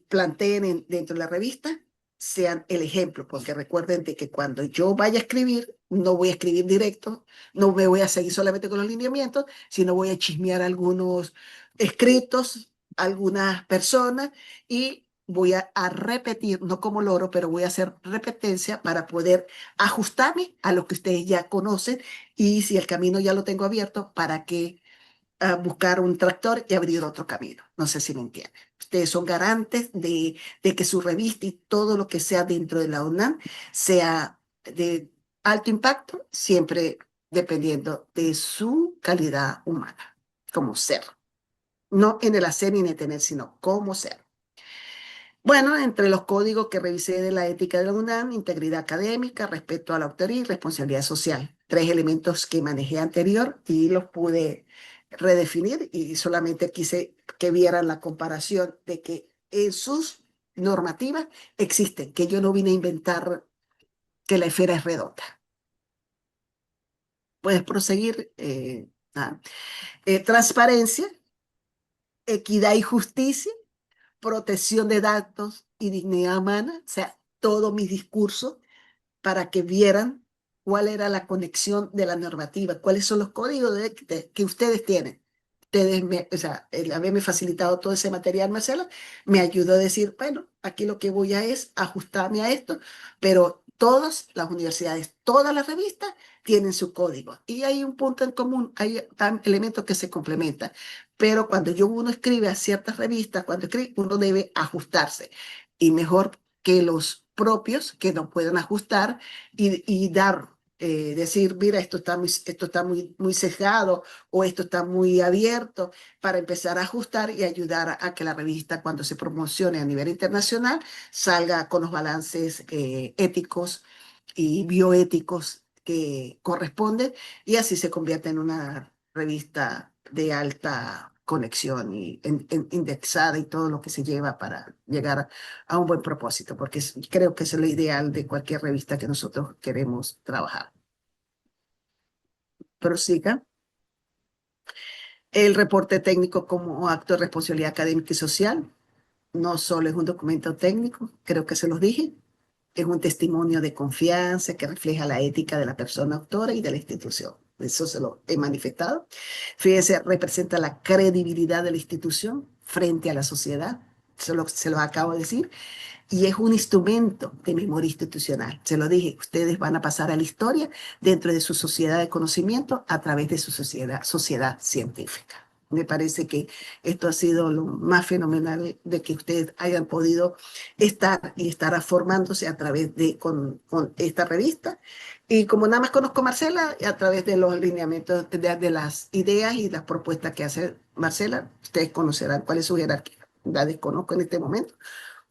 planteen dentro de la revista sean el ejemplo, porque recuerden de que cuando yo vaya a escribir, no voy a escribir directo, no me voy a seguir solamente con los lineamientos, sino voy a chismear algunos escritos, algunas personas y voy a repetir, no como loro, pero voy a hacer repetencia para poder ajustarme a lo que ustedes ya conocen y si el camino ya lo tengo abierto, para que buscar un tractor y abrir otro camino. No sé si me entienden. Ustedes son garantes de que su revista y todo lo que sea dentro de la UNAM sea de alto impacto, siempre dependiendo de su calidad humana como ser. No en el hacer ni en el tener, sino como ser. Bueno, entre los códigos que revisé de la ética de la UNAM, integridad académica, respeto a la autoría y responsabilidad social. Tres elementos que manejé anterior y los pude redefinir y solamente quise que vieran la comparación de que en sus normativas existen, que yo no vine a inventar que la esfera es redonda. Puedes proseguir. Transparencia, equidad y justicia, protección de datos y dignidad humana, o sea, todo mi discurso para que vieran cuál era la conexión de la normativa, cuáles son los códigos que ustedes tienen. O sea, el haberme facilitado todo ese material, Marcela, me ayudó a decir, bueno, aquí lo que voy a es ajustarme a esto, pero todas las universidades, todas las revistas tienen su código y hay un punto en común, hay elementos que se complementan, pero cuando uno escribe a ciertas revistas, cuando escribe, uno debe ajustarse y mejor que los propios que no pueden ajustar y dar, decir, mira, esto está muy sesgado o esto está muy abierto para empezar a ajustar y ayudar a que la revista cuando se promocione a nivel internacional salga con los balances éticos y bioéticos que corresponden y así se convierte en una revista de alta conexión y indexada y todo lo que se lleva para llegar a un buen propósito, porque creo que es lo ideal de cualquier revista que nosotros queremos trabajar. Prosiga. El reporte técnico como acto de responsabilidad académica y social no solo es un documento técnico, creo que se los dije, es un testimonio de confianza que refleja la ética de la persona autora y de la institución. Eso se lo he manifestado. Fíjense, representa la credibilidad de la institución frente a la sociedad. Se lo acabo de decir y es un instrumento de memoria institucional. Se lo dije, ustedes van a pasar a la historia dentro de su sociedad de conocimiento a través de su sociedad científica. Me parece que esto ha sido lo más fenomenal de que ustedes hayan podido estar y estar formándose a través con esta revista. Y como nada más conozco a Marcela, a través de los lineamientos de las ideas y las propuestas que hace Marcela, ustedes conocerán cuál es su jerarquía. La desconozco en este momento,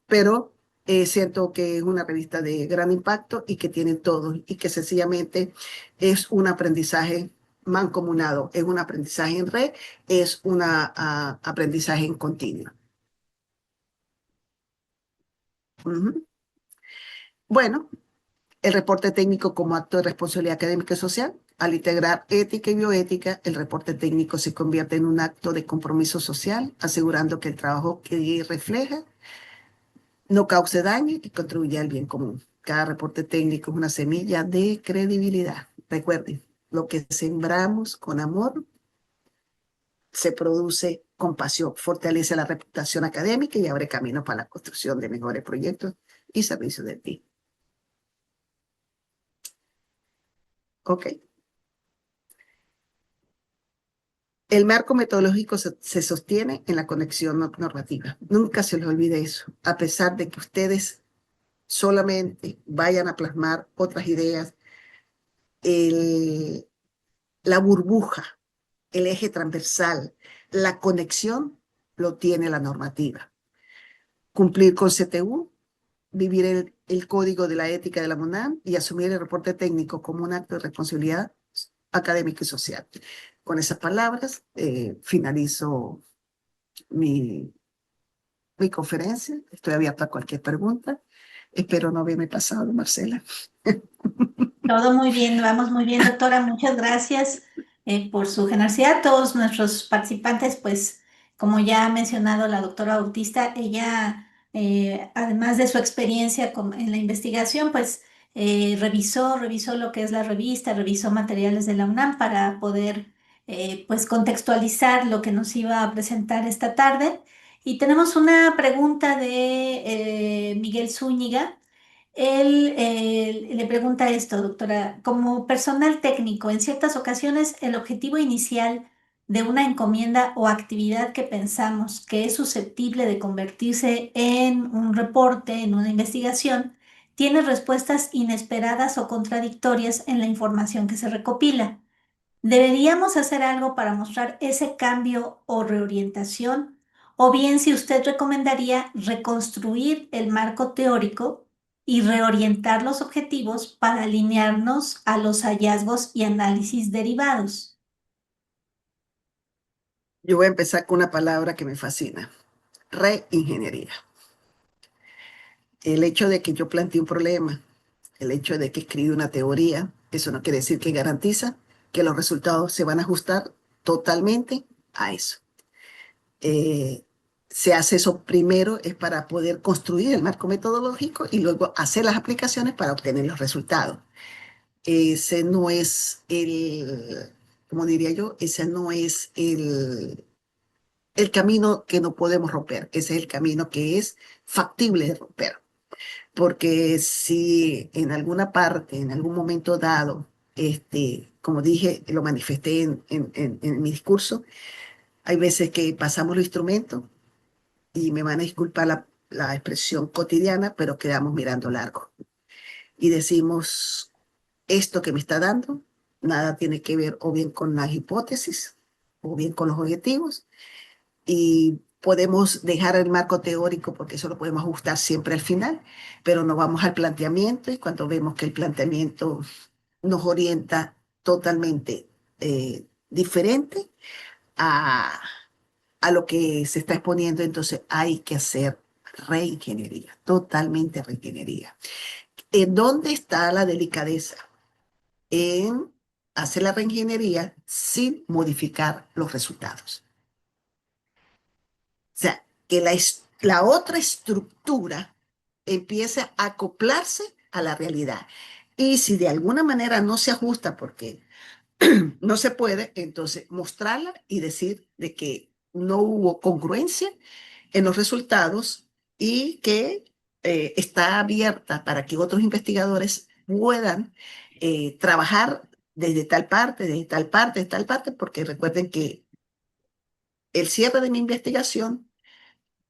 pero siento que es una revista de gran impacto y que tiene todo y que sencillamente es un aprendizaje mancomunado, es un aprendizaje en red, es un aprendizaje en continuo. Ujú. Bueno, el reporte técnico como acto de responsabilidad académica y social. Al integrar ética y bioética, el reporte técnico se convierte en un acto de compromiso social, asegurando que el trabajo que refleja no cause daño y que contribuya al bien común. Cada reporte técnico es una semilla de credibilidad. Recuerden, lo que sembramos con amor se produce con pasión, fortalece la reputación académica y abre camino para la construcción de mejores proyectos y servicios de ti. Ok. El marco metodológico se sostiene en la conexión normativa. Nunca se les olvide eso, a pesar de que ustedes solamente vayan a plasmar otras ideas, el, la burbuja, el eje transversal, la conexión lo tiene la normativa. Cumplir con CTU, vivir el código de la ética de la MUNAM y asumir el reporte técnico como un acto de responsabilidad académica y social. Con esas palabras finalizo mi, mi conferencia. Estoy abierta a cualquier pregunta. Espero no haberme pasado, Marcela. Todo muy bien, vamos muy bien, doctora. Muchas gracias por su generosidad. Todos nuestros participantes, pues, como ya ha mencionado la doctora Bautista, ella, además de su experiencia en la investigación, pues, revisó lo que es la revista, revisó materiales de la UNAM para poder, pues, contextualizar lo que nos iba a presentar esta tarde. Y tenemos una pregunta de Miguel Zúñiga. Él le pregunta esto, doctora, como personal técnico, en ciertas ocasiones el objetivo inicial de una encomienda o actividad que pensamos que es susceptible de convertirse en un reporte, en una investigación, tiene respuestas inesperadas o contradictorias en la información que se recopila. ¿Deberíamos hacer algo para mostrar ese cambio o reorientación? O bien si usted recomendaría reconstruir el marco teórico y reorientar los objetivos para alinearnos a los hallazgos y análisis derivados. Yo voy a empezar con una palabra que me fascina, reingeniería. El hecho de que yo planteé un problema, el hecho de que escribí una teoría, eso no quiere decir que garantiza que los resultados se van a ajustar totalmente a eso. Eh, Se hace eso primero es para poder construir el marco metodológico y luego hacer las aplicaciones para obtener los resultados. Ese no es como diría yo, ese no es el camino que no podemos romper. Ese es el camino que es factible de romper. Porque si en alguna parte, en algún momento dado, como dije, lo manifesté en mi discurso, hay veces que pasamos los instrumentos y me van a disculpar la expresión cotidiana, pero quedamos mirando largo y decimos, esto que me está dando, nada tiene que ver o bien con las hipótesis o bien con los objetivos, y podemos dejar el marco teórico porque eso lo podemos ajustar siempre al final, pero nos vamos al planteamiento y cuando vemos que el planteamiento nos orienta totalmente diferente a, a lo que se está exponiendo, entonces hay que hacer reingeniería, totalmente reingeniería. ¿En dónde está la delicadeza? En hacer la reingeniería sin modificar los resultados. O sea, que la otra estructura empiece a acoplarse a la realidad. Y si de alguna manera no se ajusta porque no se puede, entonces mostrarla y decir de que no hubo congruencia en los resultados y que está abierta para que otros investigadores puedan trabajar desde tal parte, desde tal parte, desde tal parte, porque recuerden que el cierre de mi investigación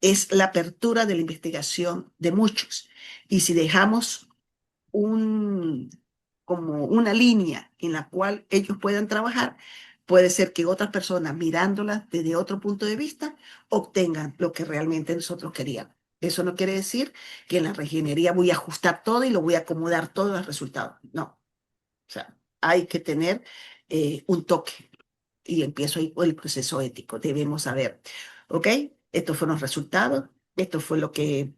es la apertura de la investigación de muchos. Y si dejamos un, como una línea en la cual ellos puedan trabajar, puede ser que otras personas mirándolas desde otro punto de vista obtengan lo que realmente nosotros queríamos. Eso no quiere decir que en la reingeniería voy a ajustar todo y lo voy a acomodar todos los resultados. No, o sea, hay que tener un toque y empiezo ahí por el proceso ético. Debemos saber, ¿ok? Estos fueron los resultados, esto fue lo que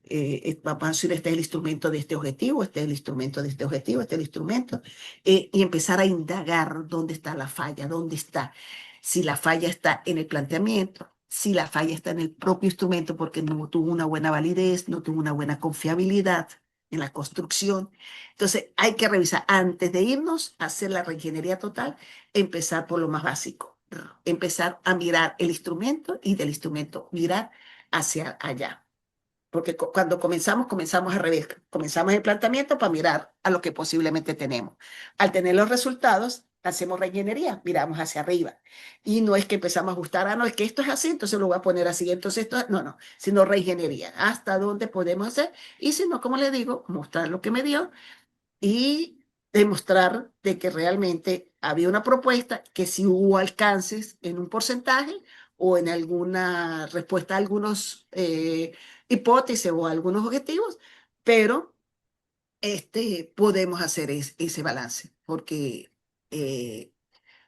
vamos a decir, este es el instrumento de este objetivo, este es el instrumento de este objetivo, este es el instrumento, y empezar a indagar dónde está la falla, dónde está. Si la falla está en el planteamiento, si la falla está en el propio instrumento porque no tuvo una buena validez, no tuvo una buena confiabilidad en la construcción. Entonces hay que revisar antes de irnos a hacer la reingeniería total, empezar por lo más básico, empezar a mirar el instrumento y del instrumento mirar hacia allá. Porque cuando comenzamos al revés. Comenzamos el planteamiento para mirar a lo que posiblemente tenemos. Al tener los resultados, hacemos reingeniería, miramos hacia arriba. Y no es que empezamos a ajustar, no, es que esto es así, entonces lo voy a poner así, entonces esto, no, sino reingeniería. Hasta dónde podemos hacer. Y si no, como le digo, mostrar lo que me dio y demostrar de que realmente había una propuesta, que si hubo alcances en un porcentaje o en alguna respuesta a algunos hipótesis o a algunos objetivos, pero podemos hacer ese balance, porque eh,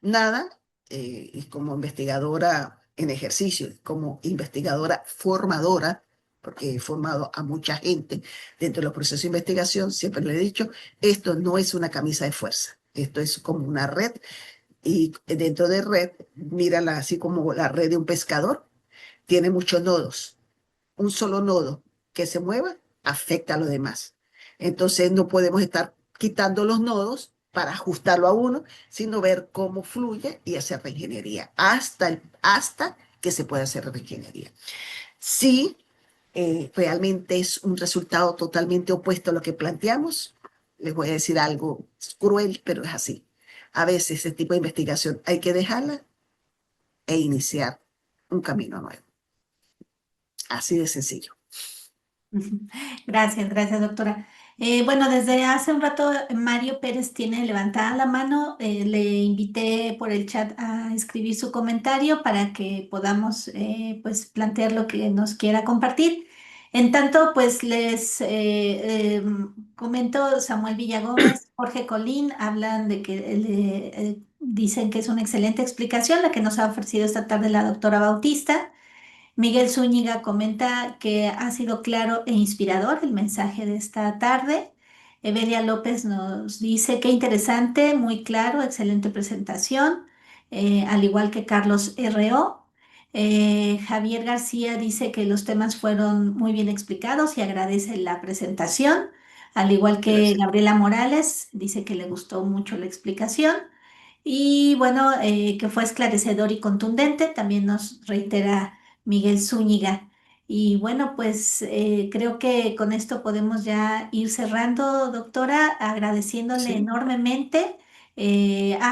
nada, y como investigadora en ejercicio, como investigadora formadora, porque he formado a mucha gente dentro de los procesos de investigación, siempre le he dicho, esto no es una camisa de fuerza, esto es como una red, y dentro de red, mírala así como la red de un pescador, tiene muchos nodos, un solo nodo que se mueva afecta a los demás. Entonces no podemos estar quitando los nodos para ajustarlo a uno, sino ver cómo fluye y hacer reingeniería hasta que se pueda hacer reingeniería. Si realmente es un resultado totalmente opuesto a lo que planteamos, les voy a decir algo cruel, pero es así. A veces ese tipo de investigación hay que dejarla e iniciar un camino nuevo. Así de sencillo. Ujú. Gracias, gracias, doctora. Bueno, desde hace un rato Mario Pérez tiene levantada la mano. Le invité por el chat a escribir su comentario para que podamos pues plantear lo que nos quiera compartir. En tanto, pues les comento, Samuel Villagómez, Jorge Colín, hablan de que dicen que es una excelente explicación la que nos ha ofrecido esta tarde la doctora Bautista. Miguel Zúñiga comenta que ha sido claro e inspirador el mensaje de esta tarde. Evelia López nos dice qué interesante, muy claro, excelente presentación, al igual que Carlos R.O. Javier García dice que los temas fueron muy bien explicados y agradece la presentación. al igual que Gracias. Gabriela Morales, dice que le gustó mucho la explicación. Y bueno, que fue esclarecedor y contundente, también nos reitera Miguel Zúñiga. Y bueno, pues creo que con esto podemos ya ir cerrando, doctora, agradeciéndole Sí. enormemente.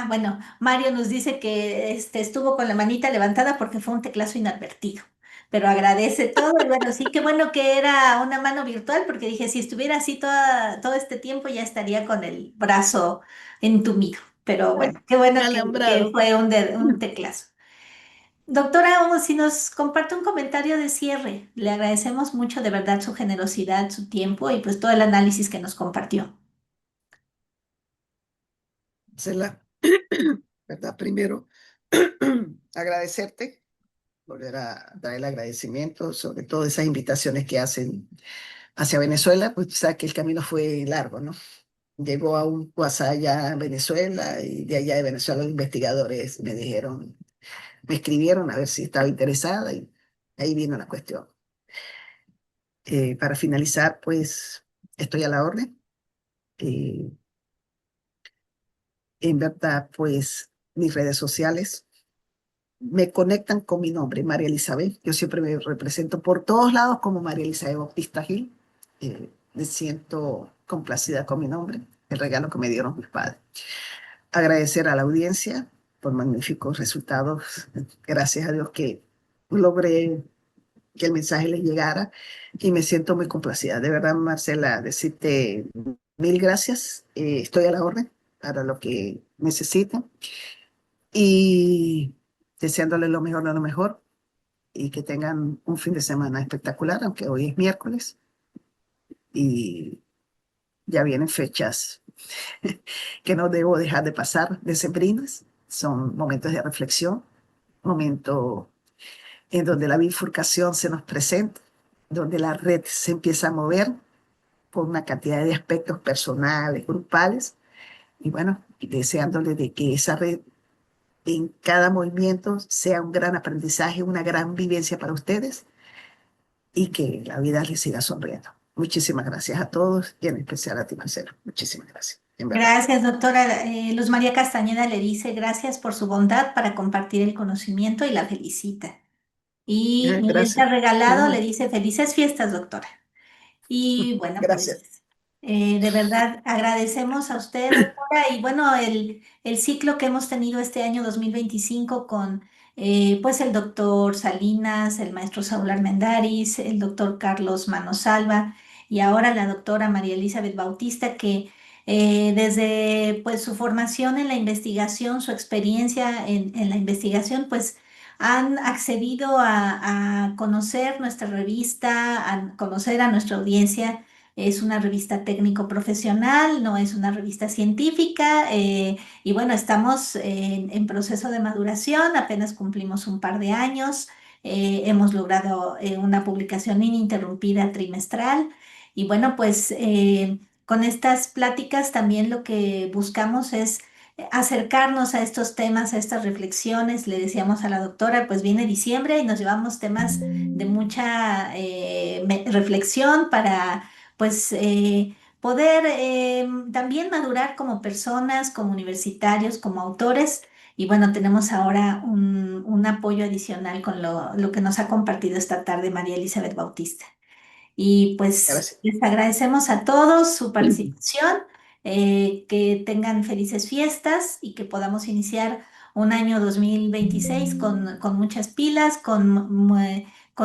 Bueno, Mario nos dice que estuvo con la manita levantada porque fue un teclazo inadvertido, pero agradece todo. Y bueno, sí, qué bueno que era una mano virtual, porque dije, si estuviera así todo este tiempo ya estaría con el brazo entumido. Pero Ay, bueno, qué bueno que alambrado. fue un teclazo. Doctora, si nos comparte un comentario de cierre, le agradecemos mucho de verdad su generosidad, su tiempo y pues todo el análisis que nos compartió. Marcela, ¿verdad? Primero, agradecerte, volver a dar el agradecimiento, sobre todo esas invitaciones que hacen hacia Venezuela, pues sabes que el camino fue largo, ¿no? Llegó a un WhatsApp allá en Venezuela y de allá de Venezuela los investigadores me dijeron, me escribieron a ver si estaba interesada y ahí vino la cuestión. Para finalizar, pues estoy a la orden. Eh, en verdad, pues mis redes sociales me conectan con mi nombre, María Elizabeth. Yo siempre me represento por todos lados como María Elizabeth Bautista Gil. Me siento complacida con mi nombre, el regalo que me dieron mis padres. Agradecer a la audiencia por magníficos resultados. Gracias a Dios que logré que el mensaje les llegara y me siento muy complacida. De verdad, Marcela, decirte mil gracias. Estoy a la orden para lo que necesiten y deseándole lo mejor de lo mejor y que tengan un fin de semana espectacular, aunque hoy es miércoles y ya vienen fechas que no debo dejar de pasar, decembrinas. Son momentos de reflexión, momentos en donde la bifurcación se nos presenta, donde la red se empieza a mover por una cantidad de aspectos personales, grupales, y bueno, deseándole de que esa red en cada movimiento sea un gran aprendizaje, una gran vivencia para ustedes y que la vida les siga sonriendo. Muchísimas gracias a todos y en especial a ti, Marcelo. Muchísimas gracias, en verdad. Gracias, doctora. Luz María Castañeda le dice gracias por su bondad para compartir el conocimiento y la felicita. Y Gracias. Mirelta Regalado le Ujú. dice felices fiestas, doctora. Y bueno, Gracias. pues de verdad agradecemos a usted, doctora, y bueno, el ciclo que hemos tenido este año 2025 con pues el doctor Salinas, el maestro Saúl Armendáriz, el doctor Carlos Manosalva y ahora la doctora María Elizabeth Bautista, que desde pues su formación en la investigación, su experiencia en la investigación, pues han accedido a conocer nuestra revista, a conocer a nuestra audiencia. Es una revista técnico-profesional, no es una revista científica, y bueno, estamos en proceso de maduración, apenas cumplimos un par de años, hemos logrado una publicación ininterrumpida trimestral y bueno, pues con estas pláticas también lo que buscamos es acercarnos a estos temas, a estas reflexiones. Le decíamos a la doctora, pues viene diciembre y nos llevamos temas de mucha reflexión para, pues, poder también madurar como personas, como universitarios, como autores. Y bueno, tenemos ahora un apoyo adicional con lo que nos ha compartido esta tarde María Elizabeth Bautista. Y pues Gracias. les agradecemos a todos su participación, que tengan felices fiestas y que podamos iniciar un año 2026 con muchas pilas, con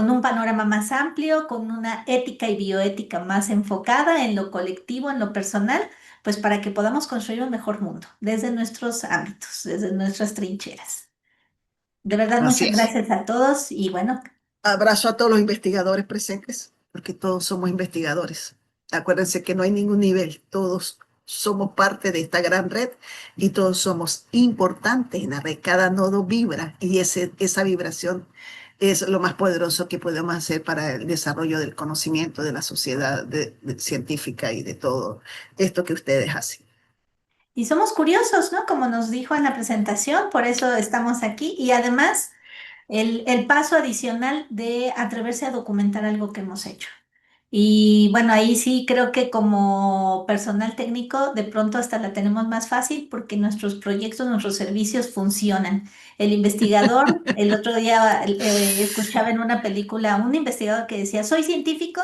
un panorama más amplio, con una ética y bioética más enfocada en lo colectivo, en lo personal, pues para que podamos construir un mejor mundo desde nuestros ámbitos, desde nuestras trincheras. De verdad, Así muchas es. gracias a todos y bueno, Abrazo a todos los investigadores presentes, porque todos somos investigadores. Acuérdense que no hay ningún nivel, todos somos parte de esta gran red y todos somos importantes en la red. Cada nodo vibra y esa vibración es lo más poderoso que podemos hacer para el desarrollo del conocimiento de la sociedad científica y de todo esto que ustedes hacen. y somos curiosos, ¿no? Como nos dijo en la presentación, por eso estamos aquí. Y además, el paso adicional de atreverse a documentar algo que hemos hecho. Y bueno, ahí sí creo que como personal técnico de pronto hasta la tenemos más fácil porque nuestros proyectos, nuestros servicios funcionan. El investigador, el otro día escuchaba en una película un investigador que decía, soy científico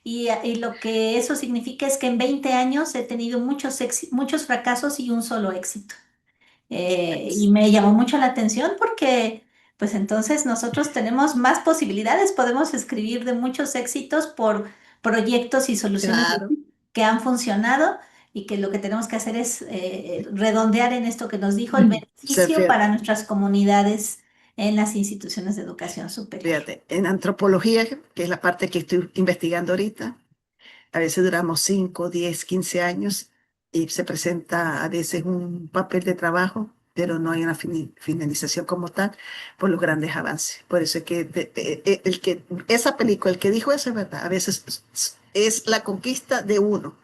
y lo que eso significa es que en 20 años he tenido muchos fracasos y un solo éxito. Y me llamó mucho la atención porque, pues entonces nosotros tenemos más posibilidades, podemos escribir de muchos éxitos por proyectos y soluciones Claro. que han funcionado y que lo que tenemos que hacer es redondear en esto que nos dijo el Se beneficio fíjate, para nuestras comunidades en las instituciones de educación superior. fíjate, en antropología, que es la parte que estoy investigando ahorita, a veces duramos 5, 10, 15 años y se presenta a veces un papel de trabajo, pero no hay una finalización como tal por los grandes avances. Por eso es que, esa película, el que dijo eso es verdad, a veces es la conquista de uno,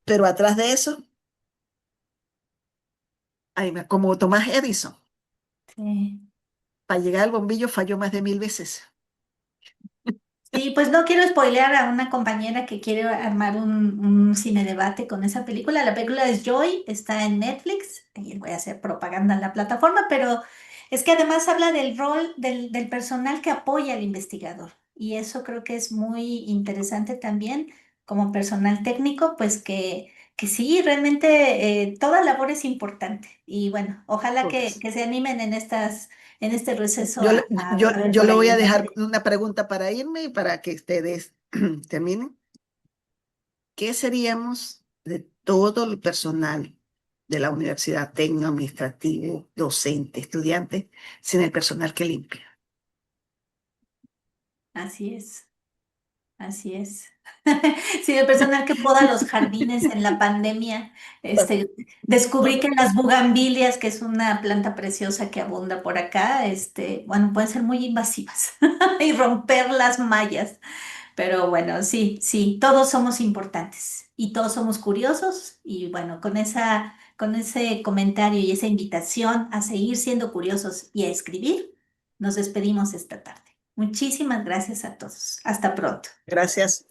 pero atrás de eso, como Tomás Edison, Sí. para llegar al bombillo falló más de 1000 veces. Sí, pues no quiero spoilear a una compañera que quiere armar un cine debate con esa película. La película es Joy, está en Netflix, y voy a hacer propaganda en la plataforma, pero es que además habla del rol del personal que apoya al investigador. Y eso creo que es muy interesante también como personal técnico, pues que sí, realmente toda labor es importante. Y bueno, ojalá Todas. que se animen en este receso Yo, le- a ver yo por le ahí voy a una dejar película. una pregunta para irme y para que ustedes terminen. ¿Qué seríamos de todo el personal de la universidad, técnico, administrativo, docente, estudiante, sin el personal que limpia? Así es. Así es. Sí, el personal que poda los jardines en la pandemia, descubrí que las bugambilias, que es una planta preciosa que abunda por acá, bueno, pueden ser muy invasivas y romper las mallas. Pero bueno, sí, sí, todos somos importantes y todos somos curiosos y bueno, con ese comentario y esa invitación a seguir siendo curiosos y a escribir, nos despedimos esta tarde. Muchísimas gracias a todos. Hasta pronto. Gracias.